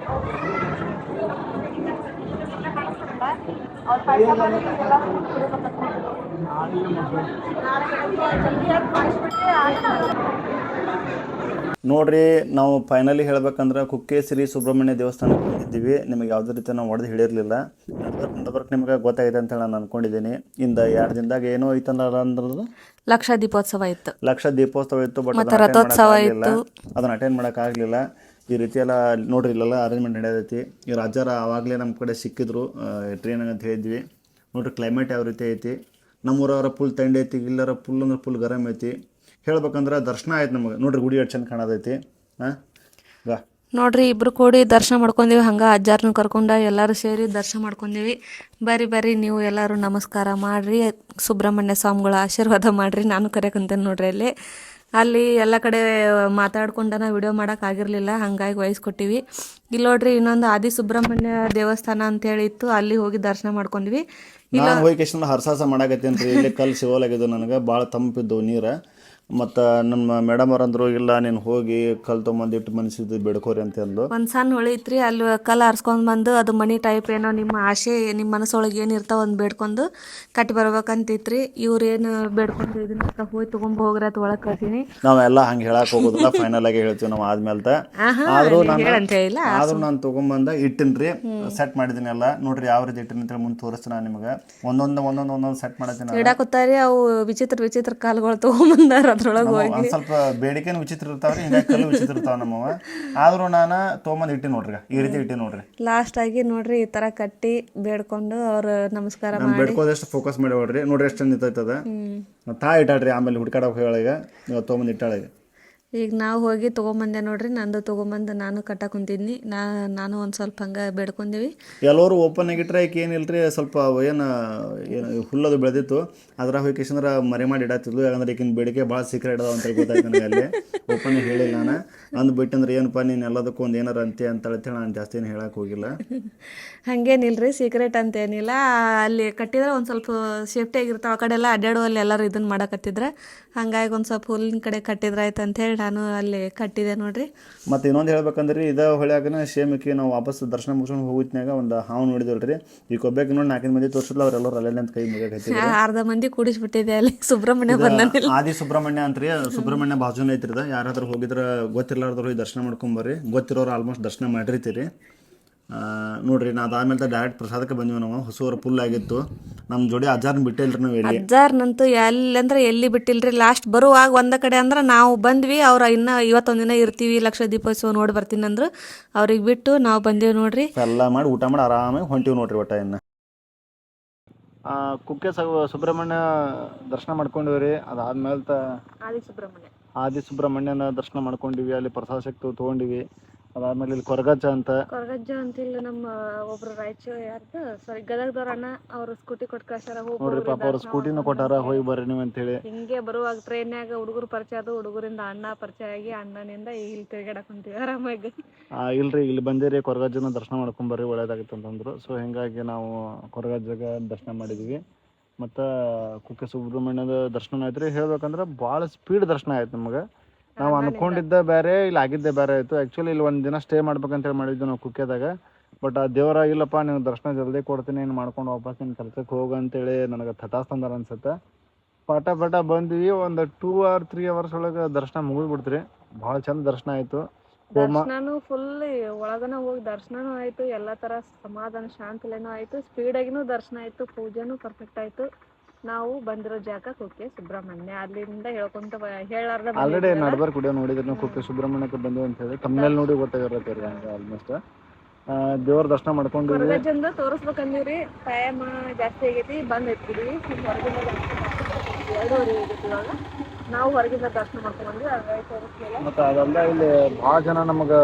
ನೋಡ್ರಿ, ನಾವು ಫೈನಲಿ ಹೇಳ್ಬೇಕಂದ್ರೆ ಕುಕ್ಕೆ ಶ್ರೀ ಸುಬ್ರಹ್ಮಣ್ಯ ದೇವಸ್ಥಾನಕ್ಕೆ ಬಂದಿದ್ದೀವಿ. ನಿಮಗೆ ಯಾವುದೇ ರೀತಿ ನಾವು ಹೊಡೆದು ಹಿಡಿಯಿರಲಿಲ್ಲ. ನಡ್ಬರ್ಕ್ ನಿಮ್ಗೆ ಗೊತ್ತಾಗಿದೆ ಅಂತ ನಾನು ಅನ್ಕೊಂಡಿದ್ದೀನಿ. ಇಂದ 2 ದಿನದಾಗ ಏನೋ ಐತಂದ್ರೆ ಅಂದ್ರೆ ಲಕ್ಷ ದೀಪೋತ್ಸವ ಇತ್ತು. ಲಕ್ಷ ದೀಪೋತ್ಸವ ಇತ್ತು. ಬಟ್ ಅದನ್ನ ಅಟೆಂಡ್ ಮಾಡೋಕ್ಕಾಗಲಿಲ್ಲ. ಈ ರೀತಿ ಎಲ್ಲ ನೋಡ್ರಿ, ಇಲ್ಲೆಲ್ಲ ಅರೇಂಜ್ಮೆಂಟ್ ನಡೆಯತೈತಿ. ಈ ರಾಜ್ಯರ ಆವಾಗಲೇ ನಮ್ಮ ಕಡೆ ಸಿಕ್ಕಿದ್ರು ಟ್ರೈನ್ ಅಂತ ಹೇಳಿದ್ವಿ. ನೋಡ್ರಿ ಕ್ಲೈಮೇಟ್ ಯಾವ ರೀತಿ ಐತಿ. ನಮ್ಮೂರವರ ಫುಲ್ ತಂಡಿ ಐತಿ, ಇಲ್ಲರ ಫುಲ್ ಅಂದ್ರೆ ಫುಲ್ ಗರಮ್ ಐತಿ. ಹೇಳ್ಬೇಕಂದ್ರೆ ದರ್ಶನ ಆಯ್ತು ನಮಗೆ. ನೋಡ್ರಿ ಗುಡಿ ಎಷ್ಟು ಚಂದ ಕಾಣತೈತಿ. ನೋಡ್ರಿ, ಇಬ್ರು ಕೂಡಿ ದರ್ಶನ ಮಾಡ್ಕೊಂಡೀವಿ. ಹಂಗೆ ಅಜ್ಜಾರನ್ನ ಕರ್ಕೊಂಡ ಎಲ್ಲರೂ ಸೇರಿ ದರ್ಶನ ಮಾಡ್ಕೊಂಡೀವಿ. ಬರ್ರಿ ನೀವು ಎಲ್ಲರೂ ನಮಸ್ಕಾರ ಮಾಡ್ರಿ, ಸುಬ್ರಹ್ಮಣ್ಯ ಸ್ವಾಮಿಗಳ ಆಶೀರ್ವಾದ ಮಾಡ್ರಿ. ನಾನು ಕರೆಯಕಂತೇನೆ ನೋಡ್ರಿ. ಅಲ್ಲಿ ಎಲ್ಲ ಕಡೆ ಮಾತಾಡ್ಕೊಂಡನ ವಿಡಿಯೋ ಮಾಡೋಕ್ಕಾಗಿರಲಿಲ್ಲ, ಹಾಗಾಗಿ ವಹಿಸ್ಕೊಟ್ಟಿವಿ. ಇಲ್ಲಿ ನೋಡ್ರಿ ಇನ್ನೊಂದು ಆದಿ ಸುಬ್ರಹ್ಮಣ್ಯ ದೇವಸ್ಥಾನ ಅಂತೇಳಿ ಇತ್ತು, ಅಲ್ಲಿ ಹೋಗಿ ದರ್ಶನ ಮಾಡ್ಕೊಂಡ್ವಿ. ನಾನು ಹೋಗಿ ಎಷ್ಟು ಹರ್ಸಾಸ ಮಾಡಾಕತ್ತೇನ್ರಿ. ಇಲ್ಲಿ ಕಲ್ಲು ಸಿಗೋಲಾಗಿದ್ದು ನನಗೆ, ಭಾಳ ತಂಪಿದ್ದು ನೀರು. ಮತ್ತು ನಮ್ಮ ಮೇಡಮ್ ಅವ್ರಂದ್ರು, ಇಲ್ಲ ನೀನು ಹೋಗಿ ಕಲ್ ತೊಗೊಂಬಂದಿಟ್ಟು ಮನಸ್ಸಿದ್ದು ಬೇಡ್ಕೋರಿ ಅಂತ ಅಂದು. ಒಂದು ಸಣ್ಣ ಹೊಳಿ ಐತ್ರಿ, ಅಲ್ಲಿ ಕಲ್ಲು ಆರಿಸ್ಕೊಂಡು ಬಂದು ಅದು ಮನಿ ಟೈಪ್ ಏನೋ ನಿಮ್ಮ ಆಸೆ ನಿಮ್ಮ ಮನಸ್ಸೊಳಗೆ ಏನು ಇರ್ತಾವ ಒಂದು ಬೇಡ್ಕೊಂಡು ಕಟ್ಟಿ ಬರ್ಬೇಕಂತಿತ್ರಿ. ಇವ್ರು ಏನು ಬೇಡ್ಕೊಂಡು ಇದನ್ನ ಹೋಗಿ ತೊಗೊಂಡು ಹೋಗ್ರಿ ಅಂತ ಒಳಗೆ ಕಳ್ತೀನಿ. ನಾವೆಲ್ಲ ಹಂಗೆ ಹೇಳಕ್ಕೆ ಹೋಗೋದಿಲ್ಲ, ಫೈನಲ್ ಆಗಿ ಹೇಳ್ತೀವಿ ನಾವು ಆದ್ಮೇಲೆ. ಆದ್ರೂ ನಾನು ತೊಗೊಂಬಂದ ಇಟ್ಟಿನ್ರಿ, ಸೆಟ್ ಮಾಡಿದ್ದೀನಿ ಎಲ್ಲ. ನೋಡ್ರಿ ಯಾವ ರೀತಿ ಇಟ್ಟಿನ ಅಂತೇಳಿ ಮುಂದೆ ತೋರಿಸ್ತೀನಿ ನಾನು ನಿಮಗೆ. ಒಂದೊಂದು ಸೆಟ್ ಮಾಡತ್ತೀನಿ. ಇಡಾಕುತ್ತಾರಿ ಅವು ವಿಚಿತ್ರ ಕಾಲುಗಳು ತೊಗೊಂಬಂದಾರ ಅದ್ರೊಳಗೆ ಹೋಗಿ ಒಂದ್ ಸ್ವಲ್ಪ ಬೇಡಿಕೆನ ವಿಚಿತ್ರ ಇರ್ತಾವ್ರಿ, ಹಿಂಗಾಗಿ ಕಲ್ಲು ವಿಚಿತ್ರ ಇರ್ತಾವ ನಮ್ಮವ. ಆದ್ರೂ ನಾನು ತೊಗೊಂಬಂದ್ ಇಟ್ಟಿ ನೋಡ್ರಿ, ಈ ರೀತಿ ಇಟ್ಟಿ ನೋಡ್ರಿ. ಲಾಸ್ಟ್ ಆಗಿ ನೋಡ್ರಿ ಈ ತರ ಕಟ್ಟಿ ಬೇಡ್ಕೊಂಡು ಅವ್ರ ನಮಸ್ಕಾರ ನಾನು ಮಾಡಿ ಬೇಡ್ಕೋದಷ್ಟು ಫೋಕಸ್ ಮಾಡಿ ನೋಡ್ರಿ, ನೋಡ್ರಿ ಎಷ್ಟು ನಿಂತೈತದ. ತಾ ಇಟ್ಟಾಳ್ರಿ, ಆಮೇಲೆ ಹುಡ್ಕಾಡಕ್ ಹೇಳೀಗ ಇವತ್ತು ತೊಗೊಂಬಂದ್ ಇಟ್ಟಾಳೀಗ. ಈಗ ನಾವು ಹೋಗಿ ತೊಗೊಂಬಂದೆ ನೋಡ್ರಿ, ನಂದು ತೊಗೊಂಬಂದು ನಾನು ಕಟ್ಟಾಕ್ ಕುಂತಿದ್ನಿ. ನಾನು ಒಂದು ಸ್ವಲ್ಪ ಹಂಗೆ ಬೇಡ್ಕೊಂಡೀವಿ. ಎಲ್ಲರೂ ಓಪನ್ ಆಗಿಟ್ರೆ ಈಗ ಏನಿಲ್ರಿ, ಸ್ವಲ್ಪ ಏನು ಹುಲ್ಲದು ಬೆಳೆದಿತ್ತು, ಅದ್ರಾಗ ಹೋಗಿ ಕಿಶಂದ್ರ ಮರೆ ಮಾಡಿ ಇಡತ್ತಿದ್ಲು. ಯಾಕಂದ್ರೆ ಈಗಿನ ಬೇಡಿಕೆ ಭಾಳ ಸೀಕ್ರೆಟ್ ಅದಾವ ಅಂತ ಗೊತ್ತಾಯ್ತು ನನಗೆ. ಅಲ್ಲಿ ಓಪನ್ ಹೇಳಿಲ್ಲ ನಾನು, ಅಂದ್ಬಿಟ್ಟಂದ್ರೆ ಏನಪ್ಪ ನೀನು ಎಲ್ಲದಕ್ಕೂ ಒಂದು ಏನಾರ ಅಂತೆ ಅಂತ ಹೇಳಿ ನಾನು ಜಾಸ್ತಿ ಏನು ಹೇಳಕ್ಕೆ ಹೋಗಿಲ್ಲ. ಹಂಗೇನಿಲ್ರಿ, ಸೀಕ್ರೆಟ್ ಅಂತ ಏನಿಲ್ಲ. ಅಲ್ಲಿ ಕಟ್ಟಿದ್ರೆ ಒಂದು ಸ್ವಲ್ಪ ಸೇಫ್ಟಿ ಆಗಿರ್ತಾವೆ. ಆ ಕಡೆ ಎಲ್ಲ ಅಡ್ಡಾಡುವಲ್ಲಿ ಎಲ್ಲರೂ ಇದನ್ನು ಮಾಡಕತ್ತಿದ್ರೆ, ಹಂಗಾಗಿ ಒಂದು ಸ್ವಲ್ಪ ಹುಲ್ಲಿನ ಕಡೆ ಕಟ್ಟಿದ್ರೆ ಆಯ್ತು ಅಂತೇಳಿ ನಾನು ಅಲ್ಲಿ ಕಟ್ಟಿದೆ ನೋಡ್ರಿ. ಮತ್ತು ಇನ್ನೊಂದು ಹೇಳ್ಬೇಕಂದ್ರೆ ಇದೇ ಹೊಳ್ಯಾಗನ ಶೇಮಕ್ಕೆ ನಾವು ವಾಪಸ್ ದರ್ಶನ ಮುಗಿಸ್ಕೊಂಡು ಹೋಗಿದ್ನಾಗ ಒಂದು ಹಾವು ನೋಡಿದ್ವಲ್ರಿ. ಈಗ ಒಬ್ಬಕ್ಕೆ ನೋಡಿ 4 ಮಂದಿ ತೋರಿಸಿದ್ಲು, ಅವರೆಲ್ಲರೂ ಅಲ್ಲೇ ಅಂತ ಕೈ ಮುಗಿಯಕತ್ತಿದ್ರು. ಅರ್ಧ ಮಂದಿ ಕೂಡಿಸ್ಬಿಟ್ಟಿದೆ ಅಲ್ಲಿ. ಸುಬ್ರಹ್ಮಣ್ಯ ಬಂದಿಲ್ಲ, ಆದಿ ಸುಬ್ರಹ್ಮಣ್ಯ ಅಂತ್ರಿ, ಸುಬ್ರಹ್ಮಣ್ಯ ಬಾಜುನ ಐತ್ರಿದ. ಯಾರಾದ್ರೂ ಹೋಗಿದ್ರೆ ಗೊತ್ತಿರ್ಲಾರ್ದವ್ರು ಹೋಗಿ ದರ್ಶನ ಮಾಡ್ಕೊಂಬರ್ರಿ, ಗೊತ್ತಿರೋರು ಆಲ್ಮೋಸ್ಟ್ ದರ್ಶನ ಮಾಡಿರ್ತೀರಿ. ನೋಡ್ರಿ, ನಾ ಅದಾದ್ಮೇಲೆ ಡೈರೆಕ್ಟ್ ಪ್ರಸಾದಕ್ಕೆ ಬಂದ್ವಿ ನಾವು. ಹೊಸೂರು ಫುಲ್ ಆಗಿತ್ತು. ನಮ್ಮ ಜೋಡಿ ಅಜ್ಜಾರ್ನ ಬಿಟ್ಟಿಲ್ರಿ ನಾವು ಎಲ್ಲಿ. ಅಜ್ಜಾರ್ನಂತೂ ಎಲ್ಲಂದ್ರೆ ಎಲ್ಲಿ ಬಿಟ್ಟಿಲ್ರಿ. ಲಾಸ್ಟ್ ಬರುವಾಗ ಒಂದ ಕಡೆ ಅಂದ್ರೆ ನಾವು ಬಂದ್ವಿ, ಅವ್ರ ಇನ್ನ ಇವತ್ತೊಂದು ದಿನ ಇರ್ತೀವಿ, ಲಕ್ಷ ದೀಪೋತ್ಸವ ನೋಡಿ ಬರ್ತೀನಿ ಅಂದ್ರು. ಅವ್ರಿಗೆ ಬಿಟ್ಟು ನಾವು ಬಂದೇವಿ ನೋಡ್ರಿ. ಎಲ್ಲ ಮಾಡಿ ಊಟ ಮಾಡಿ ಆರಾಮಾಗಿ ಹೊಂಟಿವಿ ನೋಡ್ರಿ. ಒಟ್ಟ ಇನ್ನು ಕುಕ್ಕೆ ಸುಬ್ರಹ್ಮಣ್ಯ ದರ್ಶನ ಮಾಡ್ಕೊಂಡಿವ್ರಿ. ಅದಾದ್ಮೇಲೆ ಆದಿ ಸುಬ್ರಹ್ಮಣ್ಯನ ದರ್ಶನ ಮಾಡ್ಕೊಂಡಿವಿ. ಅಲ್ಲಿ ಪ್ರಸಾದ ಶಕ್ತಿ ತೊಗೊಂಡಿವಿ. ಅದಾದ್ಮೇಲೆ ಇಲ್ಲಿ ಕೊರಗಜ್ಜ ಅಂತಿಲ್ಲ, ನಮ್ಮ ಒಬ್ರು ರಾಯಚೂರು ಯಾರ್ದು ಸಾರಿ ಗದಗದವ್ರ ಅಣ್ಣ, ಅವ್ರು ಸ್ಕೂಟಿ ಕೊಟ್ಟು ಕಳ್ಸಾರ. ನೋಡ್ರಿ ಪಾಪ ಅವ್ರ ಸ್ಕೂಟಿನ ಕೊಟ್ಟಾರ, ಹೋಗಿ ಬರ್ರಿ ನೀವು ಅಂತೇಳಿ. ಹಿಂಗೆ ಬರುವಾಗ ಟ್ರೈನ್ಯಾಗ ಹುಡುಗರು ಪರಿಚಯ ಅದು, ಹುಡುಗರಿಂದ ಅಣ್ಣ ಪರಿಚಯ ಆಗಿ ಅಣ್ಣನಿಂದ ಇಲ್ಲಿ ತಿರುಗಾಡಕ್ ಕುಂತೀವಿ ಆರಾಮಾಗಿ. ಇಲ್ರಿ, ಇಲ್ಲಿ ಬಂದಿರಿ ಕೊರಗಜ್ಜನ ದರ್ಶನ ಮಾಡ್ಕೊಂಬರ್ರಿ, ಒಳ್ಳೇದಾಗಿತ್ತು ಅಂತಂದ್ರು. ಸೊ ಹಿಂಗಾಗಿ ನಾವು ಕೊರಗಜ್ಜಗ ದರ್ಶನ ಮಾಡಿದ್ವಿ. ಮತ್ತು ಕುಕ್ಕೆ ಸುಬ್ರಹ್ಮಣ್ಯದ ದರ್ಶನ ಆಯ್ತು ರೀ. ಹೇಳ್ಬೇಕಂದ್ರೆ ಭಾಳ ಸ್ಪೀಡ್ ದರ್ಶನ ಆಯ್ತು ನಮಗೆ. ನಾವು ಅನ್ಕೊಂಡಿದ್ದ ಬೇರೆ, ಇಲ್ಲಿ ಆಗಿದ್ದೇ ಬೇರೆ ಆಯಿತು. ಆ್ಯಕ್ಚುಲಿ ಇಲ್ಲಿ ಒಂದು ದಿನ ಸ್ಟೇ ಮಾಡ್ಬೇಕಂತೇಳಿ ಮಾಡಿದ್ವಿ ನಾವು ಕುಕ್ಕೆದಾಗ. ಬಟ್ ಆ ದೇವರ ಇಲ್ಲಪ್ಪ, ನೀವು ದರ್ಶನ ಜಲ್ದಿ ಕೊಡ್ತೀನಿ, ಏನು ಮಾಡ್ಕೊಂಡು ವಾಪಸ್ ನಿನ್ನ ಕೆಲಸಕ್ಕೆ ಹೋಗಂತೇಳಿ ನನಗೆ ತಥಾಸ್ತಂದಾರ ಅನ್ಸುತ್ತೆ. ಪಟ ಬಂದ್ವಿ. ಒಂದು 2 or 3 hours ಒಳಗೆ ದರ್ಶನ ಮುಗಿದ್ಬಿಡ್ತ್ರಿ. ಭಾಳ ಚಂದ ದರ್ಶನ ಆಯಿತು. ದರ್ಶನನು ಫುಲ್ ಒಳಗನ ಹೋಗಿ ದರ್ಶನನೂ ಆಯ್ತು, ಎಲ್ಲ ತರ ಸಮಾಧಾನ ಶಾಂತಿಲೇನೂ ಆಯ್ತು, ಸ್ಪೀಡಾಗಿನೂ ದರ್ಶನ ಆಯ್ತು, ಪೂಜೆನೂ ಪರ್ಫೆಕ್ಟ್ ಆಯ್ತು. ನಾವು ಬಂದಿರೋ ಜಾಗ ಕುಕ್ಕೆ ಸುಬ್ರಹ್ಮಣ್ಯ. ಅಲ್ಲಿಂದ ಹೇಳ್ಕೊಂತ ಹೇಳಾರ್ದ ಆಲ್ರೆಡಿ ನಡ್ಬಾರ್ ಕುಡಿಯೋ ನೋಡಿದ್ರೆ ನಾವು ಕುಕ್ಕೆ ಸುಬ್ರಹ್ಮಣ್ಯಕ್ಕೆ ಬಂದ್ವಿ ಅಂತ ಹೇಳಿ ತಮ್ಮಲ್ಲಿ ನೋಡಿ ಗೊತ್ತಾಗಿರತ್ತೆ ಹಂಗೆ. ಆಲ್ಮೋಸ್ಟ್ ದೇವ್ರ ದರ್ಶನ ಮಾಡ್ಕೊಂಡಿವಿ. ಕೊರಗಜ್ಜಂದು ತೋರಿಸ್ಬೇಕಂದಿವ್ರಿ, ಟೈಮ್ ಜಾಸ್ತಿ ಆಗೈತಿ, ಬಂದ್ ಐತಿದ್ವಿ. ಹೊರಗಿಂದ 2:30 ಆಗೈತಿ ಇವಾಗ. ನಾವು ಹೊರಗಿಂದ ದರ್ಶನ ಮಾಡ್ಕೊಂಡ್ಬಂದ್ವಿ, ಹಾಗಾಗಿ ತೋರಿಸ್ಲಿಲ್ಲ. ಮತ್ತು ಅದೆಲ್ಲ ಇಲ್ಲಿ ಭಾಳ ಜನ ನಮಗೆ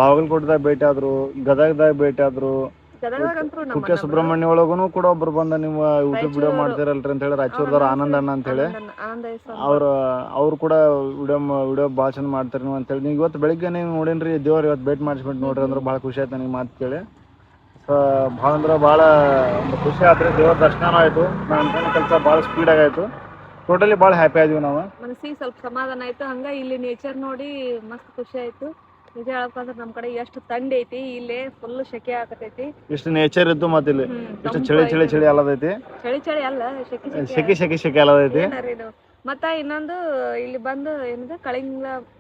ಬಾಗಲಕೋಟದಾಗ ಭೇಟಿ ಆದ್ರು, ಗದಗದಾಗ ಭೇಟಿ ಆದ್ರು. ಕುಕ್ಕೆ ಸುಬ್ರಹ್ಮಣ್ಯ ಒಳಗೂ ಕೂಡ ಒಬ್ರು ಬಂದ ನೀವು ಯೂಟ್ಯೂಬ್ ವಿಡಿಯೋ ಮಾಡ್ತಿರಲ್ರಿ ಅಂತ ಹೇಳಿ, ರಾಯಚೂರ್ದವ್ರ ಆನಂದ ಅಣ್ಣ ಅಂತ ಹೇಳಿ, ಅವ್ರು ಕೂಡ ವಿಡಿಯೋ ಭಾಳ ಚಂದ ಮಾಡ್ತಾರೆ ನೀವು ಅಂತೇಳಿ. ನೀವು ಇವತ್ತು ಬೆಳಿಗ್ಗೆ ನೀವು ನೋಡೇನ್ರಿ, ದೇವ್ರು ಇವತ್ತು ಭೇಟಿ ಮಾಡಿಸ್ಬಿಟ್ಟು ನೋಡ್ರಿ ಅಂದ್ರೆ ಭಾಳ ಖುಷಿ ಆಯ್ತು ನನಗೆ ಮಾತು ಕೇಳಿ. ಸೊ ಭಾಳ ಅಂದ್ರೆ ಭಾಳ ಒಂದು ಖುಷಿ ಆಯ್ತು ರೀ. ದೇವ್ರ ದರ್ಶನ ಆಯಿತು. ನಾನು ಅನ್ಕೊಂಡ ಕೆಲಸ ಭಾಳ ಸ್ಪೀಡಾಗಿ ಆಯಿತು. ಟೋಟಲಿ ಭಾಳ ಹ್ಯಾಪಿ ಆದ್ವಿ ನಾವು. ಮನಸ್ಸಿಗೆ ಸ್ವಲ್ಪ ಸಮಾಧಾನ ಆಯ್ತು. ಹಂಗ ಇಲ್ಲಿ ನೇಚರ್ ನೋಡಿ ಮಸ್ತ್ ಖುಷಿ ಆಯ್ತು. ನಿಜ ಹೇಳ್ಬೇಕಂದ್ರೆ ನಮ್ಮ ಕಡೆ ಎಷ್ಟು ತಂಡಿ ಐತಿ, ಇಲ್ಲೇ ಫುಲ್ ಸೆಕೆ ಆಗತೈತಿ. ಇಷ್ಟು ನೇಚರ್ ಇದ್ದು ಮತ್ತೆ ಇಲ್ಲಿ ಇಷ್ಟು ಚಳಿ ಅಲ್ಲದೈತಿ. ಚಳಿ ಅಲ್ಲ, ಸೆಕೆ ಅಲ್ಲದೈತಿ. ಮತ್ತ ಇನ್ನೊಂದು ಇಲ್ಲಿ ಬಂದು ಏನಿದೆ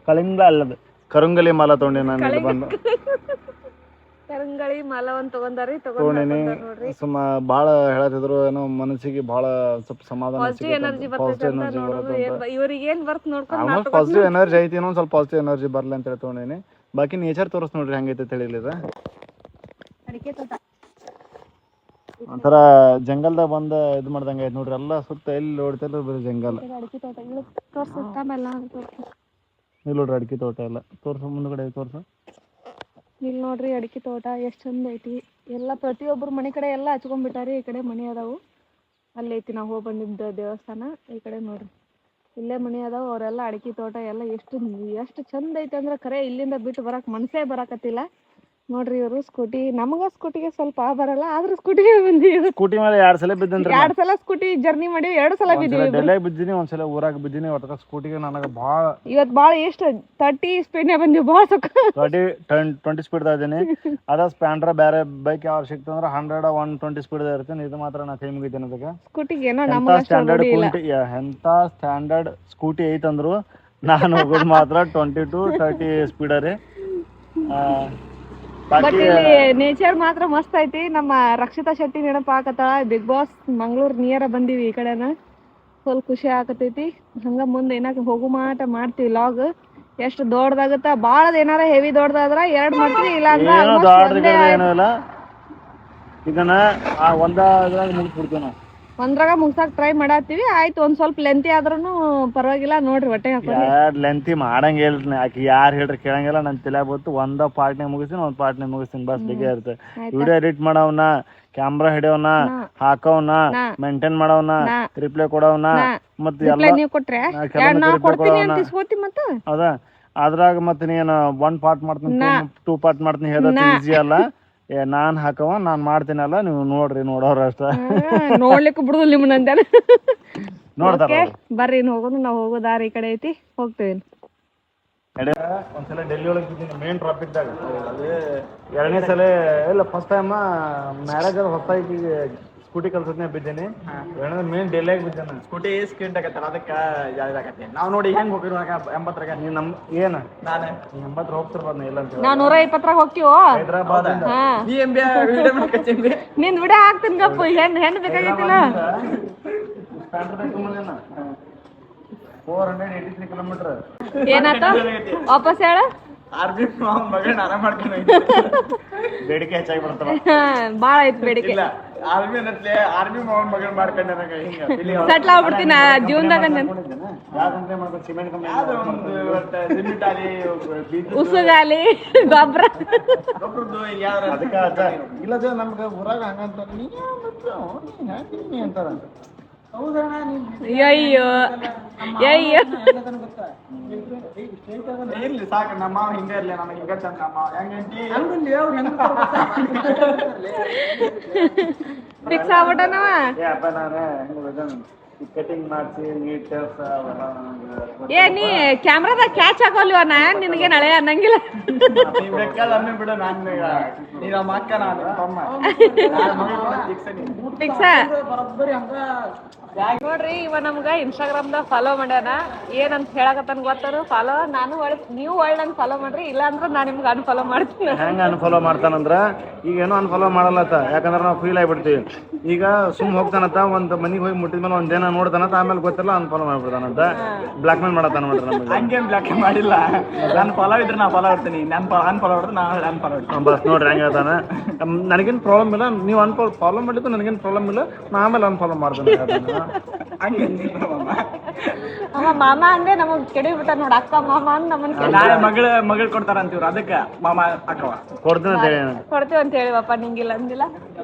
ಕಳಿಂಗ ಅಲ್ಲದ ಕರಂಗಲಿ ಮಾಲ ತಗೊಂಡಿ ನಾನು ಇಲ್ಲಿ ಬಂದು. ಕರಂಗಳಿ ಮಾಲ ಒಂದ್ ತಗೊಂಡಾರಿ, ನೋಡ್ರಿ. ಸುಮ್ಮ ಭಾಳ ಹೇಳತ್ತಿದ್ರು, ಏನೋ ಮನಸ್ಸಿಗೆ ಭಾಳ ಸ್ವಲ್ಪ ಸಮಾಧಾನ, ಪಾಸಿಟಿವ್ ಎನರ್ಜಿ ಬರ್ತೈತೆ. ಇವ್ರಿಗೆ ಏನ್ ಬರ್ತ ನೋಡ್ಕೊಂಡು ಪಾಸಿಟಿವ್ ಎನರ್ಜಿ ಐತಿ, ಇನ್ನೊಂದ್ ಸ್ವಲ್ಪ ಪಾಸಿಟಿವ್ ಎನರ್ಜಿ ಬರ್ಲಿ ಅಂತ ಹೇಳಿ ತಗೊಂಡಿನಿ. ಬಾಕಿ ನೇಚರ್ ತೋರಿಸ್ ನೋಡ್ರಿ ಹೆಂಗೈತೆ ತಿಳಿಲಿದ. ಒಂಥರ ಜಂಗಲ್ದಾಗ ಬಂದ ಇದು ಮಾಡ್ದಂಗ ಐತಿ ನೋಡ್ರಿ. ಎಲ್ಲ ಸುತ್ತ ಎಲ್ಲಿ ನೋಡ್ತಿಲ್ಲ ಬರೀ ಜಂಗಲ್. ಇಲ್ಲಿ ನೋಡ್ರಿ ಅಡಿಕೆ ತೋಟ ಎಲ್ಲ ತೋರ್ಸು, ಮುಂದ್ಗಡೆ ತೋರ್ಸು. ಇಲ್ಲಿ ನೋಡ್ರಿ ಅಡಿಕೆ ತೋಟ ಎಷ್ಟು ಚಂದ ಐತಿ. ಎಲ್ಲ ಪ್ರತಿಯೊಬ್ಬರು ಮನೆ ಕಡೆ ಎಲ್ಲ ಹಚ್ಕೊಂಡ್ಬಿಟ್ಟಾರಿ. ಈ ಕಡೆ ಮನೆ ಅದಾವು, ಅಲ್ಲಿ ಐತಿ ನಾವು ಹೋಗಿ ಬಂದಿದ್ದ ದೇವಸ್ಥಾನ. ಈ ಕಡೆ ನೋಡ್ರಿ ಇಲ್ಲೇ ಮನೆ ಅದಾವ. ಅವರೆಲ್ಲ ಅಡಿಕೆ ತೋಟ ಎಲ್ಲ ಎಷ್ಟು ಚಂದ ಐತೆ ಅಂದ್ರೆ ಖರೆ ಇಲ್ಲಿಂದ ಬಿಟ್ಟು ಬರಕ್ ಮನಸ್ಸೇ ಬರಾಕತ್ತಿಲ್ಲ. ನೋಡ್ರಿ ಇವರು ಸ್ಕೂಟಿಗೆ ಸ್ವಲ್ಪ ಬರಲ್ಲ, ಆದ್ರೂ ಸ್ಕೂಟಿಗೆ ಬಂದಿವಿ. ಸ್ಕೂಟಿ ಮೇಲೆ 2 ಸಲ ಬಿದ್ದಂದ್ರೆ 2 ಸಲ ಸ್ಕೂಟಿ ಜರ್ನಿ ಮಾಡಿ 2 ಸಲ ಬಿದ್ದೀವಿ. ಡೆಲ್ಲಿಯಾಗ ಬಿದ್ದೀನಿ, ಒಂದ್ಸಲ ಊರಾಗ ಬಿದ್ದೀನಿ. ಒಟ್ಟ ಸ್ಕೂಟಿಗೆ ನನಗೆ ಭಾಳ ಇವತ್ತು ಭಾಳ ಎಷ್ಟು 30 ಸ್ಪೀಡ್ನೇ ಬಂದಿವಿ. ಭಾಳ 20 ಸ್ಪೀಡ್ ಇದ್ದೀನಿ. ಅದ ಸ್ಪ್ಯಾಂಡ್ರ ಬೇರೆ ಬೈಕ್ ಯಾವ ಸಿಕ್ತಂದ್ರೆ 100 120 ಸ್ಪೀಡ್ ಇರ್ತೀನಿ. ಇದು ಮಾತ್ರ ನಾ ಕೈ ಮುಗಿತೀನಿ. ಅದಕ್ಕೆ ಸ್ಕೂಟಿಗೆ ಏನೋ ಎಂತ ಸ್ಟ್ಯಾಂಡರ್ಡ್ ಸ್ಕೂಟಿ ಐತಂದ್ರು ನಾನು ಹೋಗೋದು ಮಾತ್ರ 20 to 30 ಸ್ಪೀಡ್ ರೀ. ಬಟ್ ಇಲ್ಲಿ ನೇಚರ್ ಮಾತ್ರ ಮಸ್ತ್ ಐತಿ. ನಮ್ಮ ರಕ್ಷಿತಾ ಶೆಟ್ಟಿ ನೆನಪಾಕತ್ತಾಳ. ಬಿಗ್ ಬಾಸ್ ಮಂಗಳೂರು ನಿಯರ ಬಂದಿವಿ ಈ ಕಡೆನ. ಫುಲ್ ಖುಷಿ ಆಗತೈತಿ. ಹಂಗ ಮುಂದೆ ಏನಾಕ ಹೋಗು ಮಾಟ ಮಾಡ್ತೀವಿ ಲಾಗ್. ಎಷ್ಟು ದೊಡ್ಡದಾಗತ್ತ ಬಾಳದ ಏನಾರ ಹೆವಿ ದೊಡ್ಡದಾದ್ರ 2 ಮಾಡ್ತೀವಿ, ಇಲ್ಲ ಅಂದ್ರೆ ಏನು almost ದೊಡ್ಡ ಒಂದೇ ಏನೂ ಇಲ್ಲ, ಇದನ್ನ ಒಂದ ಇದ್ರಾಗ ಮುಗಿಸ್ಬಿಡ್ತೀವಿ ನಾವು. ಒಂದ್ರಾಗ ಮುಗ್ಸಾಕ್ ಟ್ರೈ ಮಾಡತ್ತೀವಿ. ಆಯ್ತು, ಒಂದ್ ಸ್ವಲ್ಪ ಲೆಂತಿ ಆದ್ರೂನು ಪರವಾಗಿಲ್ಲ ನೋಡ್ರಿ. ಹೊಟ್ಟೆ ಹಾಕೊಂಡ್ರಿ ಯಾರ್ ಲೆಂತಿ ಮಾಡಂಗಿಲ್ಲ, ಆಕಿ ಯಾರು ಹೇಳ್ರಿ ಕೇಳಂಗಿಲ್ಲ. ನನ್ ತಲೆ ಗೊತ್ತು, ಒಂದ ಪಾರ್ಟ್ನಾಗ ಮುಗಿಸ್ತೀನಿ, ಒಂದ್ ಪಾರ್ಟ್ನಾಗ ಮುಗಿಸ್ತೀನಿ, ಬಸ್ ಬಿಗ್ಗೆ ಇರುತ್ತೆ. ವಿಡಿಯೋ ಎಡಿಟ್ ಮಾಡವನ, ಕ್ಯಾಮ್ರಾ ಹಿಡಿಯವನ, ಹಾಕವನ, ಮೇಂಟೈನ್ ಮಾಡವನ, ರಿಪ್ಲೈ ಕೊಡವನ, ಮತ್ತೆ ಎಲ್ಲ ನೀವ್ ಕೊಟ್ರೆ ನಾ ಕೊಡ್ತೀನಿ ಅಂತ ಇಸ್ಕೋತಿ ಮತ್ತ. ಹೌದಾ, ಅದ್ರಾಗ ಮತ್ತೆ ನೀನು 1 ಪಾರ್ಟ್ ಮಾಡ್ತೀನಿ 2 ಪಾರ್ಟ್ ಮಾಡ್ತೀನಿ ಹೇಳೋದು ಈಸಿ ಅಲ್ಲ. ನಾನ್ ಹಾಕವ, ನಾನ್ ಮಾಡ್ತೀನಲ್ಲ, ನೀವು ನೋಡ್ರಿ, ನೋಡೋರು ಅಷ್ಟ. ನೋಡ್ಲಿಕ್ಕೆ ಬಿಡುದಿಲ್ಲ ನಿಮ್ಮನ್ನ ನೋಡ್ತಾರ ಬರ್ರಿ. ಇನ್ ಹೋಗೋದು, ನಾವ್ ಹೋಗೋ ದಾರಿ ಈ ಕಡೆ ಐತಿ, ಹೋಗ್ತೇವಿ. ಒಂದ್ಸಲ ಡೆಲ್ಲಿ ಒಳಗೆ ಬಿದ್ದೀನಿ ಮೇನ್ ಟ್ರಾಫಿಕ್ದಾಗ. ಅದು 2ನೇ ಸಲ ಇಲ್ಲ, ಫಸ್ಟ್ ಟೈಮ್ ಮ್ಯಾರೇಜ್ ಹೊತ್ತಾಗಿ ಸ್ಕೂಟಿ ಕಲ್ಸೋದ್ನೇ ಬಿದ್ದೀನಿ. ಮೇನ್ ಡೆಲ್ಲಿಯಾಗ ಬಿದ್ದೇನೆ. ಸ್ಕೂಟಿ ಸ್ಕಿಡ್ ಆಗತ್ತಲ್ಲ, ಅದಕ್ಕೆ ಜಾರಿದಾಗತ್ತೆ. ನಾವು ನೋಡಿ ಹೆಂಗ್ ಹೋಗಿರೋ 80 ನೀನ್ ನಮ್ ಏನ ನಾನು 80 ಹೋಗ್ತಿರ್ಬೋದು ಇಲ್ಲ ಅಂತ. ನಾವ್ 120 ಹೋಗ್ತೀವೋ. ಹೈದ್ರಾಬಾದ್ ನೀ ವಿಡಿಯೋ ಮಾಡಕತ್ತೀನಿ. ನಿನ್ ವಿಡ ಹಾಕ್ತೀನಿ ಗಪ್ಪು. ಹೆಣ್ ಬೇಕಾಗೈತಿಲ್ಲ. 483 ಕಿಲೋಮೀಟರ್. ಏನಾತ ವಾಪಸ್ ಹೇಳ. ಆರ್ಮಿ ಮಗನ್ ಆರಾಮ್ ಮಾಡ್ಕೊಂಡು ಬೇಡಿಕೆ ಹೆಚ್ಚಾಗಿ ಬರ್ತಲ್ಲ. ಬಾಳ ಐತಿ ಬೇಡಿಕೆ. ಇಲ್ಲ, ಆರ್ಮಿ ಅನ್ನತ್ಲೆ ಆರ್ಮಿ ಮಗನ್ ಮಾಡ್ಕೊಂಡ ಹಿಂಗ ಸೆಟ್ಲ್ ಆಗ್ಬಿಡ್ತೀನಿ ಜೀವನದಾಗ. ಯಾಕಂದ್ರೆ ಮಾಡ್ಬೇಕು, ಸಿಮೆಂಟ್ ಕಂಪನಿ ಸಿಮೆಂಟ್ ಆಲಿ ಉಸುಗಾಲಿ ಗೊಬ್ಬರ ಅದಕ್ಕೆ ಇಲ್ಲದ ನಮ್ಗೆ ಊರಾಗ ಹಂಗಂತ ಅಂತಾರಂತ. ಅಯ್ಯೋ ಅಯ್ಯೋ ಇರ್ಲಿ ಸಾಕು, ನಮ್ಮ ಮಾವ ಹಿಂಗ ಇರ್ಲಿ, ನನಗೆ ಹಿಂಗ ಚಂದ ನಮ್ಮ ಹೆಂಗಂತಿ ಫಿಕ್ಸ್ ಆಗ್ಬಿಟ್ಟನವ. ಕಟಿಂಗ್ ಮಾಡಿಸಿ ನೀಟ್ ನೀ ಕ್ಯಾಮ್ರಾದಾಗ ಕ್ಯಾಚ್ ಆಗೋಲ್ವ? ನಿನಗೆ ನಳೆ ಅನ್ನಂಗಿಲ್ಲ. ಬೇಕಾದ ಅನ್ನ ಬಿಡು, ನಾನು ನೀ ನಮ್ಮ ಅಕ್ಕ, ನಾನು ತಮ್ಮ ಫಿಕ್ಸ. ನೋಡ್ರಿ, ಇವ ನಮ್ಗ ಇನ್ಸ್ಟಾಗ್ರಾಮ್ದಾಗ ಫಾಲೋ ಮಾಡ್ಯಾನ. ಏನಂತ ಹೇಳಕತ್ತಾನ ಗೊತ್ತಾರು? ಫಾಲೋ ನಾನು ನೀವು ನನ್ ಫಾಲೋ ಮಾಡ್ರಿ, ಇಲ್ಲ ಅಂದ್ರೆ ನಾನು ನಿಮ್ಗೆ ಅನ್ಫಾಲೋ ಮಾಡ್ತೀನಿ. ಹೆಂಗ ಅನ್ಫಾಲೋ ಮಾಡ್ತಾನಂದ್ರ ಈಗ ಏನೋ ಅನ್ಫಾಲೋ ಮಾಡಲ್ಲತ್ತ, ಯಾಕಂದ್ರೆ ನಾವು ಫೀಲ್ ಆಗಿಬಿಡ್ತೀವಿ. ಈಗ ಸುಮ್ ಹೋಗ್ತಾನಂತ, ಒಂದ್ ಮನಿಗೆ ಹೋಗಿ ಮುಟ್ಟಿದ್ಮೇಲೆ ಒಂದೇನ ನೋಡ್ತಾನಂತ, ಆಮೇಲೆ ಗೊತ್ತಿಲ್ಲ ಅನ್ಫಾಲೋ ಮಾಡ್ಬಿಡ್ತಾನಂತ. ಬ್ಲಾಕ್ ಮೇಲ್ ಮಾಡತ್ತಾನ ನೋಡ್ರಿ ನಮಗೆ. ಹಂಗೇನ್ ಬ್ಲಾಕ್ ಮಾಡಿಲ್ಲ, ನಾನು ಫಾಲೋ ಇದ್ರೆ ನಾ ಫಾಲೋ ಇರ್ತೀನಿ, ನಾನು ಅನ್ಫಾಲೋ ಮಾಡಿದ್ರೆ ನಾನು ಅನ್ಫಾಲೋ ಇರ್ತೀನಿ. ಬಸ್ ನೋಡ್ರಿ ಹೆಂಗ ಹೇಳ್ತಾನ. ನನಗೇನು ಪ್ರಾಬ್ಲಮ್ ಇಲ್ಲ, ನೀವು ಫಾಲೋ ಮಾಡಿದ್ದು ನನಗೇನು ಪ್ರಾಬ್ಲಮ್ ಇಲ್ಲ, ನಾ ಆಮೇಲೆ ಅನ್ಫಾಲೋ ಮಾಡ್ತಾನೆ. ಅವ ಮಾಮ ಅಂದ್ರೆ ನಮಗ್ ಕೆಡಿಬಿಟ್ಟ ನೋಡ. ಅಕ್ಕ ಮಾಮ ಅಂದ್ ನಮ್ಮನ್ ನಾಳೆ ಮಗಳು ಕೊಡ್ತಾರ ಅಂತೀವ್ರ, ಅದಕ್ಕೆ ಮಾಮ ಅಕ್ಕವ ಕೊಡ್ತೀನಿ ಅಂತ ಹೇಳಿ ಕೊಡ್ತೀವಿ ಅಂತ ಹೇಳಿವಪ್ಪ. ನಿಂಗಿಲ್ಲ ಅಂದಿಲ್ಲ.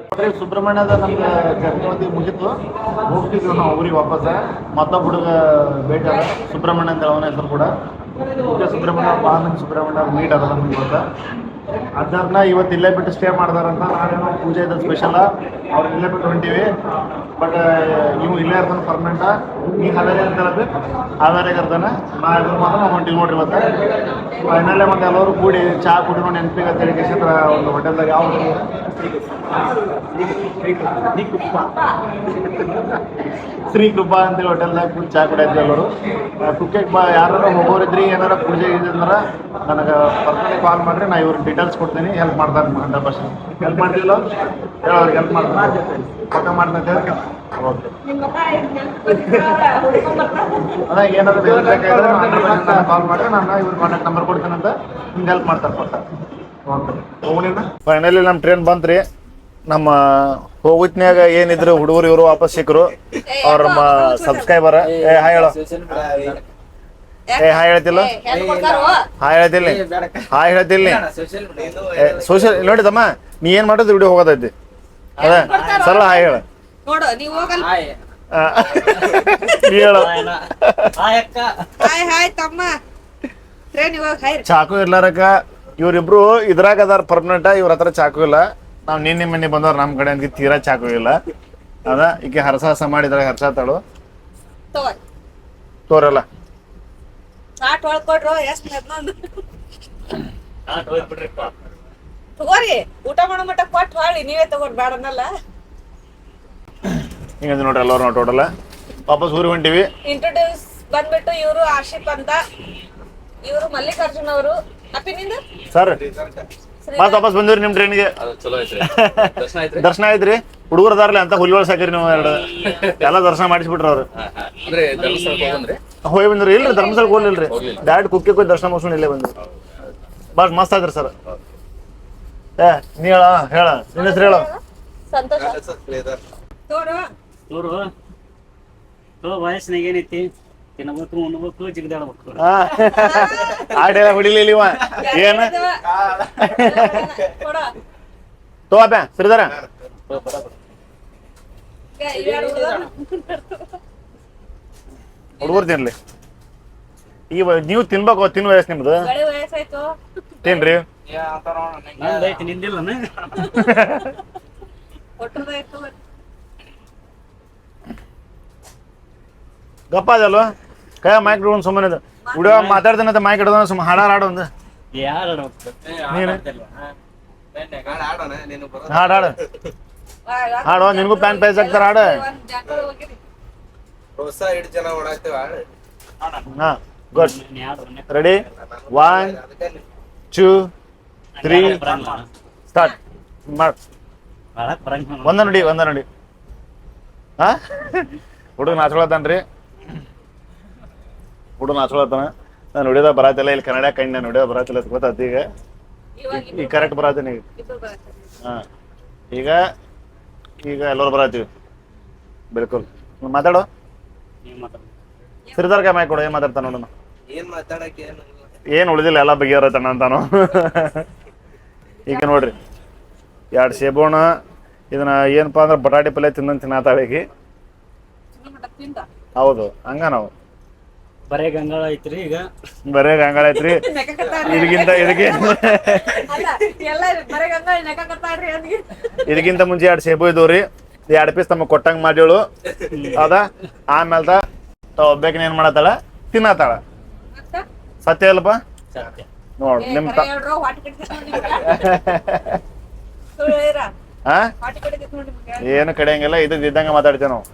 ಸುಬ್ರಹ್ಮಣ್ಯದ ನಮ್ಗೆ ಜರ್ನಿ ಮುಗಿತು, ಹೋಗ್ತಿದ್ವಿ ನಾವು ಊರಿಗೆ ವಾಪಸ್. ಮತ್ತೊಬ್ಬ ಹುಡುಗ ಭೇಟಿ ಅದ, ಸುಬ್ರಹ್ಮಣ್ಯ ಅಂತ ಅವನ ಹೆಸರು ಕೂಡ. ಸುಬ್ರಹ್ಮಣ್ಯ ಬಾಂಧನ್ ಸುಬ್ರಹ್ಮಣ್ಯ ಮೀಟ್ ಅದ ನಮ್ಗೆ ಇವತ್ತು. ಅದನ್ನ ಇವತ್ತು ಇಲ್ಲೇ ಬಿಟ್ಟು ಸ್ಟೇ ಮಾಡ್ತಾರಂತ. ನಾವೇನೋ ಪೂಜೆ ಇದೆ ಸ್ಪೆಷಲ್, ಅವ್ರು ಇಲ್ಲೇ ಬಿಟ್ಟು ಹೊಂಟೀವಿ. ಬಟ್ ನೀವು ಇಲ್ಲೇ ಇರ್ತಾನೆ ಪರ್ಮನೆಂಟ. ಈಗ ಹಾವೇರಿ ಅಂತಾರದು, ಹಾವೇರಿಗೆ ಇರ್ತಾನೆ. ನಾವು ಮಾತ್ರ ನಾವು ಹೊಂಟೀವಿ ನೋಡ್ರಿ ಇವತ್ತು. ಫೈನಲ್ಲೇ ಮತ್ತೆ ಎಲ್ಲರೂ ಕೂಡಿ ಚಹಾ ಕುಡಿದು ನೆನಪಿಗೆ ಅಂತ ಹೇಳಿ ಒಂದು ಹೋಟೆಲ್ದಾಗ ಯಾವ ಶ್ರೀ ಕೃಪಾ ಅಂತೇಳಿ ಹೋಟೆಲ್ದಾಗ ಕೂಡಿ ಚಹಾ ಕುಡಿಯತ್ತೀವಿ ಎಲ್ಲರೂ. ಕುಕ್ಕೆಗೆ ಯಾರು ಹೋಗೋರಿದ್ರಿ, ಏನಾರ ಪೂಜೆ ಇದ್ರೆ ನನಗೆ ಪರ್ಸನಲಿ ಕಾಲ್ ಮಾಡಿರಿ, ನಾ ಇವ್ರಿಗೆ ಡೀಟೇಲ್ಸ್ ಕೊಡ್ತೀನಿ. ಹೆಲ್ಪ್ ಮಾಡ್ತಾರೆ 100%. ಹೆಲ್ಪ್ ಮಾಡ್ತಿಲ್ಲ ಅವ್ರಿಗೆ ಹೆಲ್ಪ್ ಮಾಡ್ತಾರೆ, ಫೋಟೋ ಮಾಡ್ತಾ ಓಕೆ. ಅದ ಏನಾದ್ರು ಬೇಕಾದ್ರೆ 100% ಕಾಲ್ ಮಾಡಿದ್ರೆ ನಾನು ಇವ್ರಿಗೆ ಕಾಂಟ್ಯಾಕ್ಟ್ ನಂಬರ್ ಕೊಡ್ತೀನಂತ, ನಿಮ್ಗೆ ಹೆಲ್ಪ್ ಮಾಡ್ತಾರೆ ಕೊಡ್ತಾರೆ. ಫೈನಲಿ ನಮ್ಮ ಟ್ರೈನ್ ಬಂತ್ರಿ. ನಮ್ಮ ಹೋಗುತ್ನ್ಯಾಗ ಏನಿದ್ರು ಹುಡುಗರು ಇವರು ವಾಪಸ್ ಸಿಕ್ಕರು. ಅವ್ರ ಸಬ್ಸ್ಕ್ರೈಬರ್ ಹಾಯ್ ಹೇಳೋ. ಹಾಯ್ ಹೇಳ್ತಿಲ್ಲ, ಹಾಯ್ ಹೇಳ್ತಿಲ್ಲ, ಹಾಯ್ ಹೇಳ್ತಿಲ್ಲ. ಸೋಷಿಯಲ್ ನೋಡಿ ತಮ್ಮ, ನೀ ಏನ್ ಮಾಡೋದು ವಿಡಿಯೋ ಹೋಗೋದೈತಿ. ಅದ ಸರಳ ಹಾಯ್ ಹೇಳ. ಚಾಕು ಇರ್ಲಾರಕ ಇವ್ರಿಬ್ರು ಇದ್ರಾಗ ಅದಾರ ಪರ್ಮನೆಂಟ್. ಇವ್ರ ಹತ್ರ ಚಾಕು ಇಲ್ಲ. ನಾವ್ ನಿನ್ನೆ ಮೊನ್ನೆ ಬಂದವ್ರು ನಮ್ ಕಡೆ ಅಂತ ತೀರಾ ಚಾಕು ಇಲ್ಲ. ಅದ ಈಕೆ ಹರಸಾಹಸ ಮಾಡಿದ್ರ ಹರ್ಸಾತಾಳು ತೋರಲ್ಲ. ತಗೋರಿ, ಊಟ ಮಾಡೋ ಮಟ್ಟ ಕೊಟ್ಟು ಹೊಳ್ಳಿ ನೀವೇ ತಗೋರಿ, ಬೇಡ ಅನ್ನಲ್ಲ. ಹಿಂಗಂದ್ರೆ ನೋಡ್ರಿ ಎಲ್ಲರೂ ನಾವು ಟೋಟಲ್ ವಾಪಸ್ ಊರಿಗೆ ಹೊಂಟಿವಿ. ಇಂಟ್ರೊಡ್ಯೂಸ್ ಬಂದ್ಬಿಟ್ಟು ಇವರು ಆಶಿಪ್ ಅಂತ, ಇವರು ಮಲ್ಲಿಕಾರ್ಜುನ್ ಅವರು. ಅಪ್ಪಿನಿಂದ ಸರ್ ಮತ್ ವಾಪಸ್ ಬಂದಿವ್ರಿ ನಿಮ್ ಟ್ರೈನ್ಗೆ. ದರ್ಶನ ಆಯ್ತ್ರಿ. ಹುಡುಗರು ಅದಾರ್ಲಿ ಅಂತ ಹುಲಿಗಳು ಸಾಕಿರಿ ನೀವು ಎರಡು ಎಲ್ಲ ದರ್ಶನ ಮಾಡಿಸ್ಬಿಟ್ರ ಅವ್ರು. ಅಂದ್ರೆ ಧರ್ಮಸ್ಥಳಕ್ಕೆ ಹೋಗಂದ್ರೆ ಹೋಗಿ ಬಂದ್ರಿ ಇಲ್ರಿ ಧರ್ಮಸ್ಥಳಕ್ಕೆ ಹೋಗ್ಲಿಲ್ರಿ ಡೈರೆಕ್ಟ್ ಕುಕ್ಕೆ ಹೋಗಿ ದರ್ಶನ ಮಾಡ್ಸ್ಕೊಂಡು ಇಲ್ಲೇ ಬಂದ್ರಿ ಭಾಳ ಮಸ್ತ್ ಆದ್ರಿ ಸರ್ ಏ ನೀ ಹೇಳ ನಿನ್ನ ಹೆಸರು ಹೇಳ ಸಂತೋಷ ವಯಸ್ಸಿನಾಗ ಏನೈತಿ ತಿನ್ನಬೇಕು ಉಣ್ಬೇಕು ಜಿಗದಾಡ್ಬೇಕು ಆಡೇಳ ಹೊಡಿಲಿಲ್ಲ ಇವ ಏನ ತೋಪ ಸರಿದಾರ ಹುಡುಗರು ತಿನ್ಲಿ ಈಗ ನೀವು ತಿನ್ಬೇಕು ತಿನ್ ವಯಸ್ಸು ನಿಮ್ದು ವಯಸ್ಸಾಯ್ತು ತಿನ್ರಿ ನಂದೈತಿ ನಿಂದಿಲ್ಲ ಗಪ್ಪ ಅದಲ್ವ ಕೈ ಮೈಕ್ ಇಡ್ಕೊಂಡು ಸುಮ್ಮನೆ ವಿಡಿಯೋ ಮಾತಾಡ್ತಾನೆ ಮೈಕ್ ಹಿಡ್ದ ಸುಮ್ಮ ಹಾಡು ಒಂದು ಯಾರು ನೀನು ಹಾಡು ಹಾಡು ನಿನಗೂ ಪ್ಯಾಂಟ್ ಪ್ರೈಸ್ ಆಗ್ತಾರ ಹಾಡು ಹೊಸ 8 ಜನ ಓಡಾಡ್ತೇವ ಹಾ ಗುಡ್ ರೆಡಿ 1 2 3 ಸ್ಟಾರ್ಟ್ ಮಾಡ್ ಒಂದ ನೋಡಿ ಹಾ ಹುಡುಗ ನಾಚ್ಕೊಳತಾನ್ರಿ ಹುಡುಗ ನಾಚ್ಕೊಳತಾನ ನಾನು ನೋಡಿದ ಬರಾತಿಲ್ಲ ಇಲ್ಲಿ ಕನ್ನಡ ಕಣ್ಣು ನಾನು ನೋಡಿದ ಬರಾತಿಲ್ಲ ಗೊತ್ತಾಯ್ತು ಈಗ ಕರೆಕ್ಟ್ ಬರಾತೀನಿ ಈಗ ಹಾ ಈಗ ಎಲ್ಲರೂ ಬರಾತೀವಿ ಬಿಲ್ಕುಲ್ ಮಾತಾಡೋ ಸಿರಿದಾರ್ಕ ಮೈ ಕೊಡು ಏನ್ ಮಾತಾಡ್ತಾನ ನೋಡೋಣ ಏನ್ ಮಾತಾಡಕ್ಕೆ ಏನ್ ಉಳಿದಿಲ್ಲ ಎಲ್ಲ ಬಗೆಹರತನ ಅಂತಾನು ಈಗ ನೋಡ್ರಿ 2 ಸೇಬೋಣ ಇದನ್ನ ಏನಪ್ಪಾ ಅಂದ್ರೆ ಬಟಾಟಿ ಪಲ್ಯ ತಿನ್ನಾತಾಳಿಗೆ ಹೌದು ಹಂಗ ನಾವು ಬರೇ ಗಂಗಾಳ ಐತ್ರಿ ಈಗ ಬರೇ ಗಂಗಾಳ ಐತ್ರಿ ಇದಕ್ಕಿಂತ ಮುಂಚೆ 2 ಸೇಬು ಇದ್ದವ್ರಿ 2 ಪೀಸ್ ತಮ್ಮ ಕೊಟ್ಟಂಗ್ ಮಾಡ್ಯೋಳು ಅದ ಆಮೇಲ್ದ ಒಬ್ಬಾಕಿನ ಏನ್ ಮಾಡತ್ತಾಳ ತಿನ್ನತಾಳ ಸತ್ಯ ಅಲ್ಲಪ್ಪ ನೋಡ್ ನಿಮ್ ಏನು ಕಡೆಯಂಗಿಲ್ಲ ಇದ್ದಂಗ ಮಾತಾಡ್ತೇವೆ ನಾವು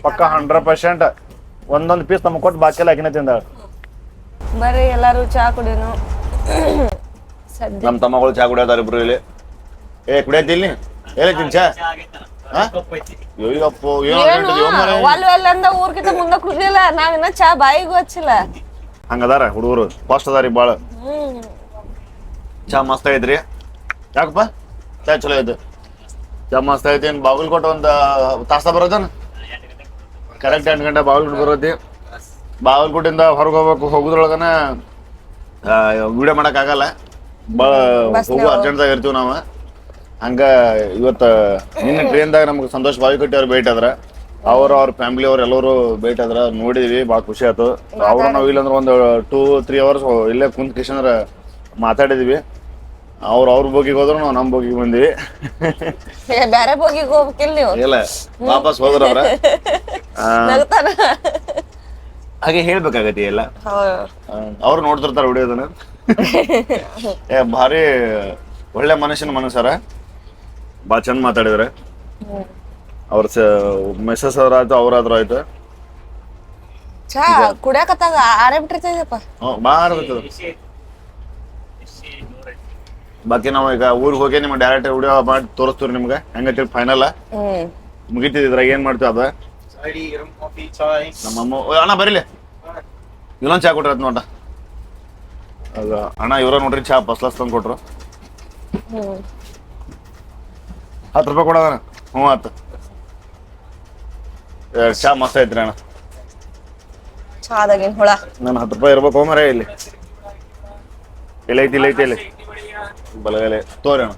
ಪಕ್ಕ 100% ಒಂದೊಂದು ಪೀಸ್ ತಮ್ಮ ಕೊಟ್ಟು ಬಾಕಿ ಎಲ್ಲ ಹಾಕಿನ ತಿಂದಾಳ ಬರ್ರಿ ಎಲ್ಲಾರು ಚಾ ಕುಡಿಯೋನು ನಮ್ ತಮ್ಮಗಳು ಚಾ ಕುಡಿಯೋದಾರ ಇಬ್ರು ಇಲ್ಲಿ ಏ ಕುಡಿಯತಿಲ್ ಹೇಳತ್ತೀನಿ ಚಾ ಅಯ್ಯಪ್ಪೋ ಅಂದ ಊರ್ಕಿಂತ ಮುಂದೆ ಕುಡ್ಲಿಲ್ಲ ನಾವಿನ್ನ ಚಾ ಬಾಯಿಗೂ ಹಚ್ಚಿಲ್ಲ ಹಂಗದಾರ ಹುಡುಗರು ಫಾಸ್ಟ್ ಅದಾರಿ ಬಾಳ ಚಾ ಮಸ್ತ್ ಐತ್ರಿ ಯಾಕಪ್ಪ ಚಾ ಚಲೋ ಐತೆ ಚಾ ಮಸ್ತ್ ಐತಿ ಏನ್ ಬಾಗಲಕೋಟೆ ಒಂದ್ ತಾಸ ಬರೋದನ ಕರೆಕ್ಟ್ 8 ಗಂಟೆ ಬಾಗಲಕೋಟೆ ಬರೋತಿ ಬಾಗಲಕೋಟೆಯಿಂದ ಹೊರಗೆ ಹೋಗೋದ್ರೊಳಗನ ವಿಡಿಯೋ ಮಾಡಕ್ ಆಗಲ್ಲ ಭಾಳ ಹೋಗೋ ಅರ್ಜೆಂಟ್ದಾಗ ಇರ್ತೀವಿ ನಾವು ಹಂಗ ಇವತ್ತು ನಿನ್ನೆ ಟ್ರೈನ್ದಾಗ ನಮ್ಗೆ ಸಂತೋಷ್ ಬಾವಿಕಟ್ಟಿ ಅವ್ರು ಭೇಟಿ ಆದ್ರ ಅವ್ರ ಫ್ಯಾಮಿಲಿ ಅವ್ರು ಎಲ್ಲರೂ ಭೇಟಿ ಆದ್ರ ನೋಡಿದ್ವಿ ಭಾಳ ಖುಷಿ ಆಯ್ತು ಅವ್ರು ನಾವು ಇಲ್ಲಂದ್ರೆ ಒಂದು 2-3 ಅವರ್ಸ್ ಇಲ್ಲೇ ಕುಂತ್ ಕಿಶಂದ್ರ ಮಾತಾಡಿದ್ವಿ ಅವ್ರ ಬೋಗಿಗೆ ಹೋದ್ರು ನಾವು ನಮ್ಮ ಬೋಗಿಗೆ ಬಂದಿವಿ ಬೇರೆ ಬೋಗಿಗೆ ಹೋಗ್ಬೇಕಿಲ್ಲ ನೀವು ಇಲ್ಲ ವಾಪಸ್ ಹೋದ್ರ ಅವ್ರ ಹಾಗೆ ಹೇಳ್ಬೇಕಾಗತಿ ಎಲ್ಲ ಅವ್ರು ನೋಡ್ತಿರ್ತಾರ ವಿಡಿಯೋದನ್ನ ಭಾರಿ ಒಳ್ಳೆ ಮನುಷ್ಯರ ಭಾಳ ಚಂದ ಮಾತಾಡಿದ್ರೆ ಅವ್ರ ಮೆಸೇಜ್ ಆಯ್ತು ಅವ್ರಾದ್ರು ಆಯ್ತು ಚಾ ಕುಡಿಯಾಕತ್ತಾಗ ಆರಾಮಿಟ್ಟಿರ್ತೈತಪ್ಪ ಬಾಳ ಬಾಕಿ ನಾವು ಈಗ ಊರಿಗೆ ಹೋಗಿ ನಿಮ್ಗೆ ಡೈರೆಕ್ಟ್ ವಿಡಿಯೋ ಮಾಡಿ ತೋರಿಸ್ತೀವಿ ನಿಮ್ಗೆ ಹೆಂಗೈತಿ ಫೈನಲ್ ಮುಗಿತಿದ್ರಾಗ ಏನ್ ಮಾಡ್ತೀವಿ ಅದ ನಮ್ಮಮ್ಮ ಅಣ್ಣ ಬರೀಲಿ ಇನ್ನೊಂದು ಚಾ ಕೊಟ್ರಿ ನೋಡ ಅಣ್ಣ ಇವ್ರ ನೋಡ್ರಿ ಚಾ ಫಸ್ಟ್ ತಂದು ಕೊಟ್ರು 10 ರೂಪಾಯಿ ಕೊಡೋಣ ಹ್ಞೂ ಆತು ಚಾ ಮಸ್ತ್ ಐತ್ರಿ ಅಣ್ಣ ಚಾದಾಗಿನ ಹುಳ ನಾನು 10 ರೂಪಾಯಿ ಇರ್ಬೇಕು ಮರ ಇಲ್ಲಿ ಇಲ್ಲ ಐತಿ ಇಲ್ಲಿ ಬಲಗಲೆ ತೋರಿ ಅಣ್ಣ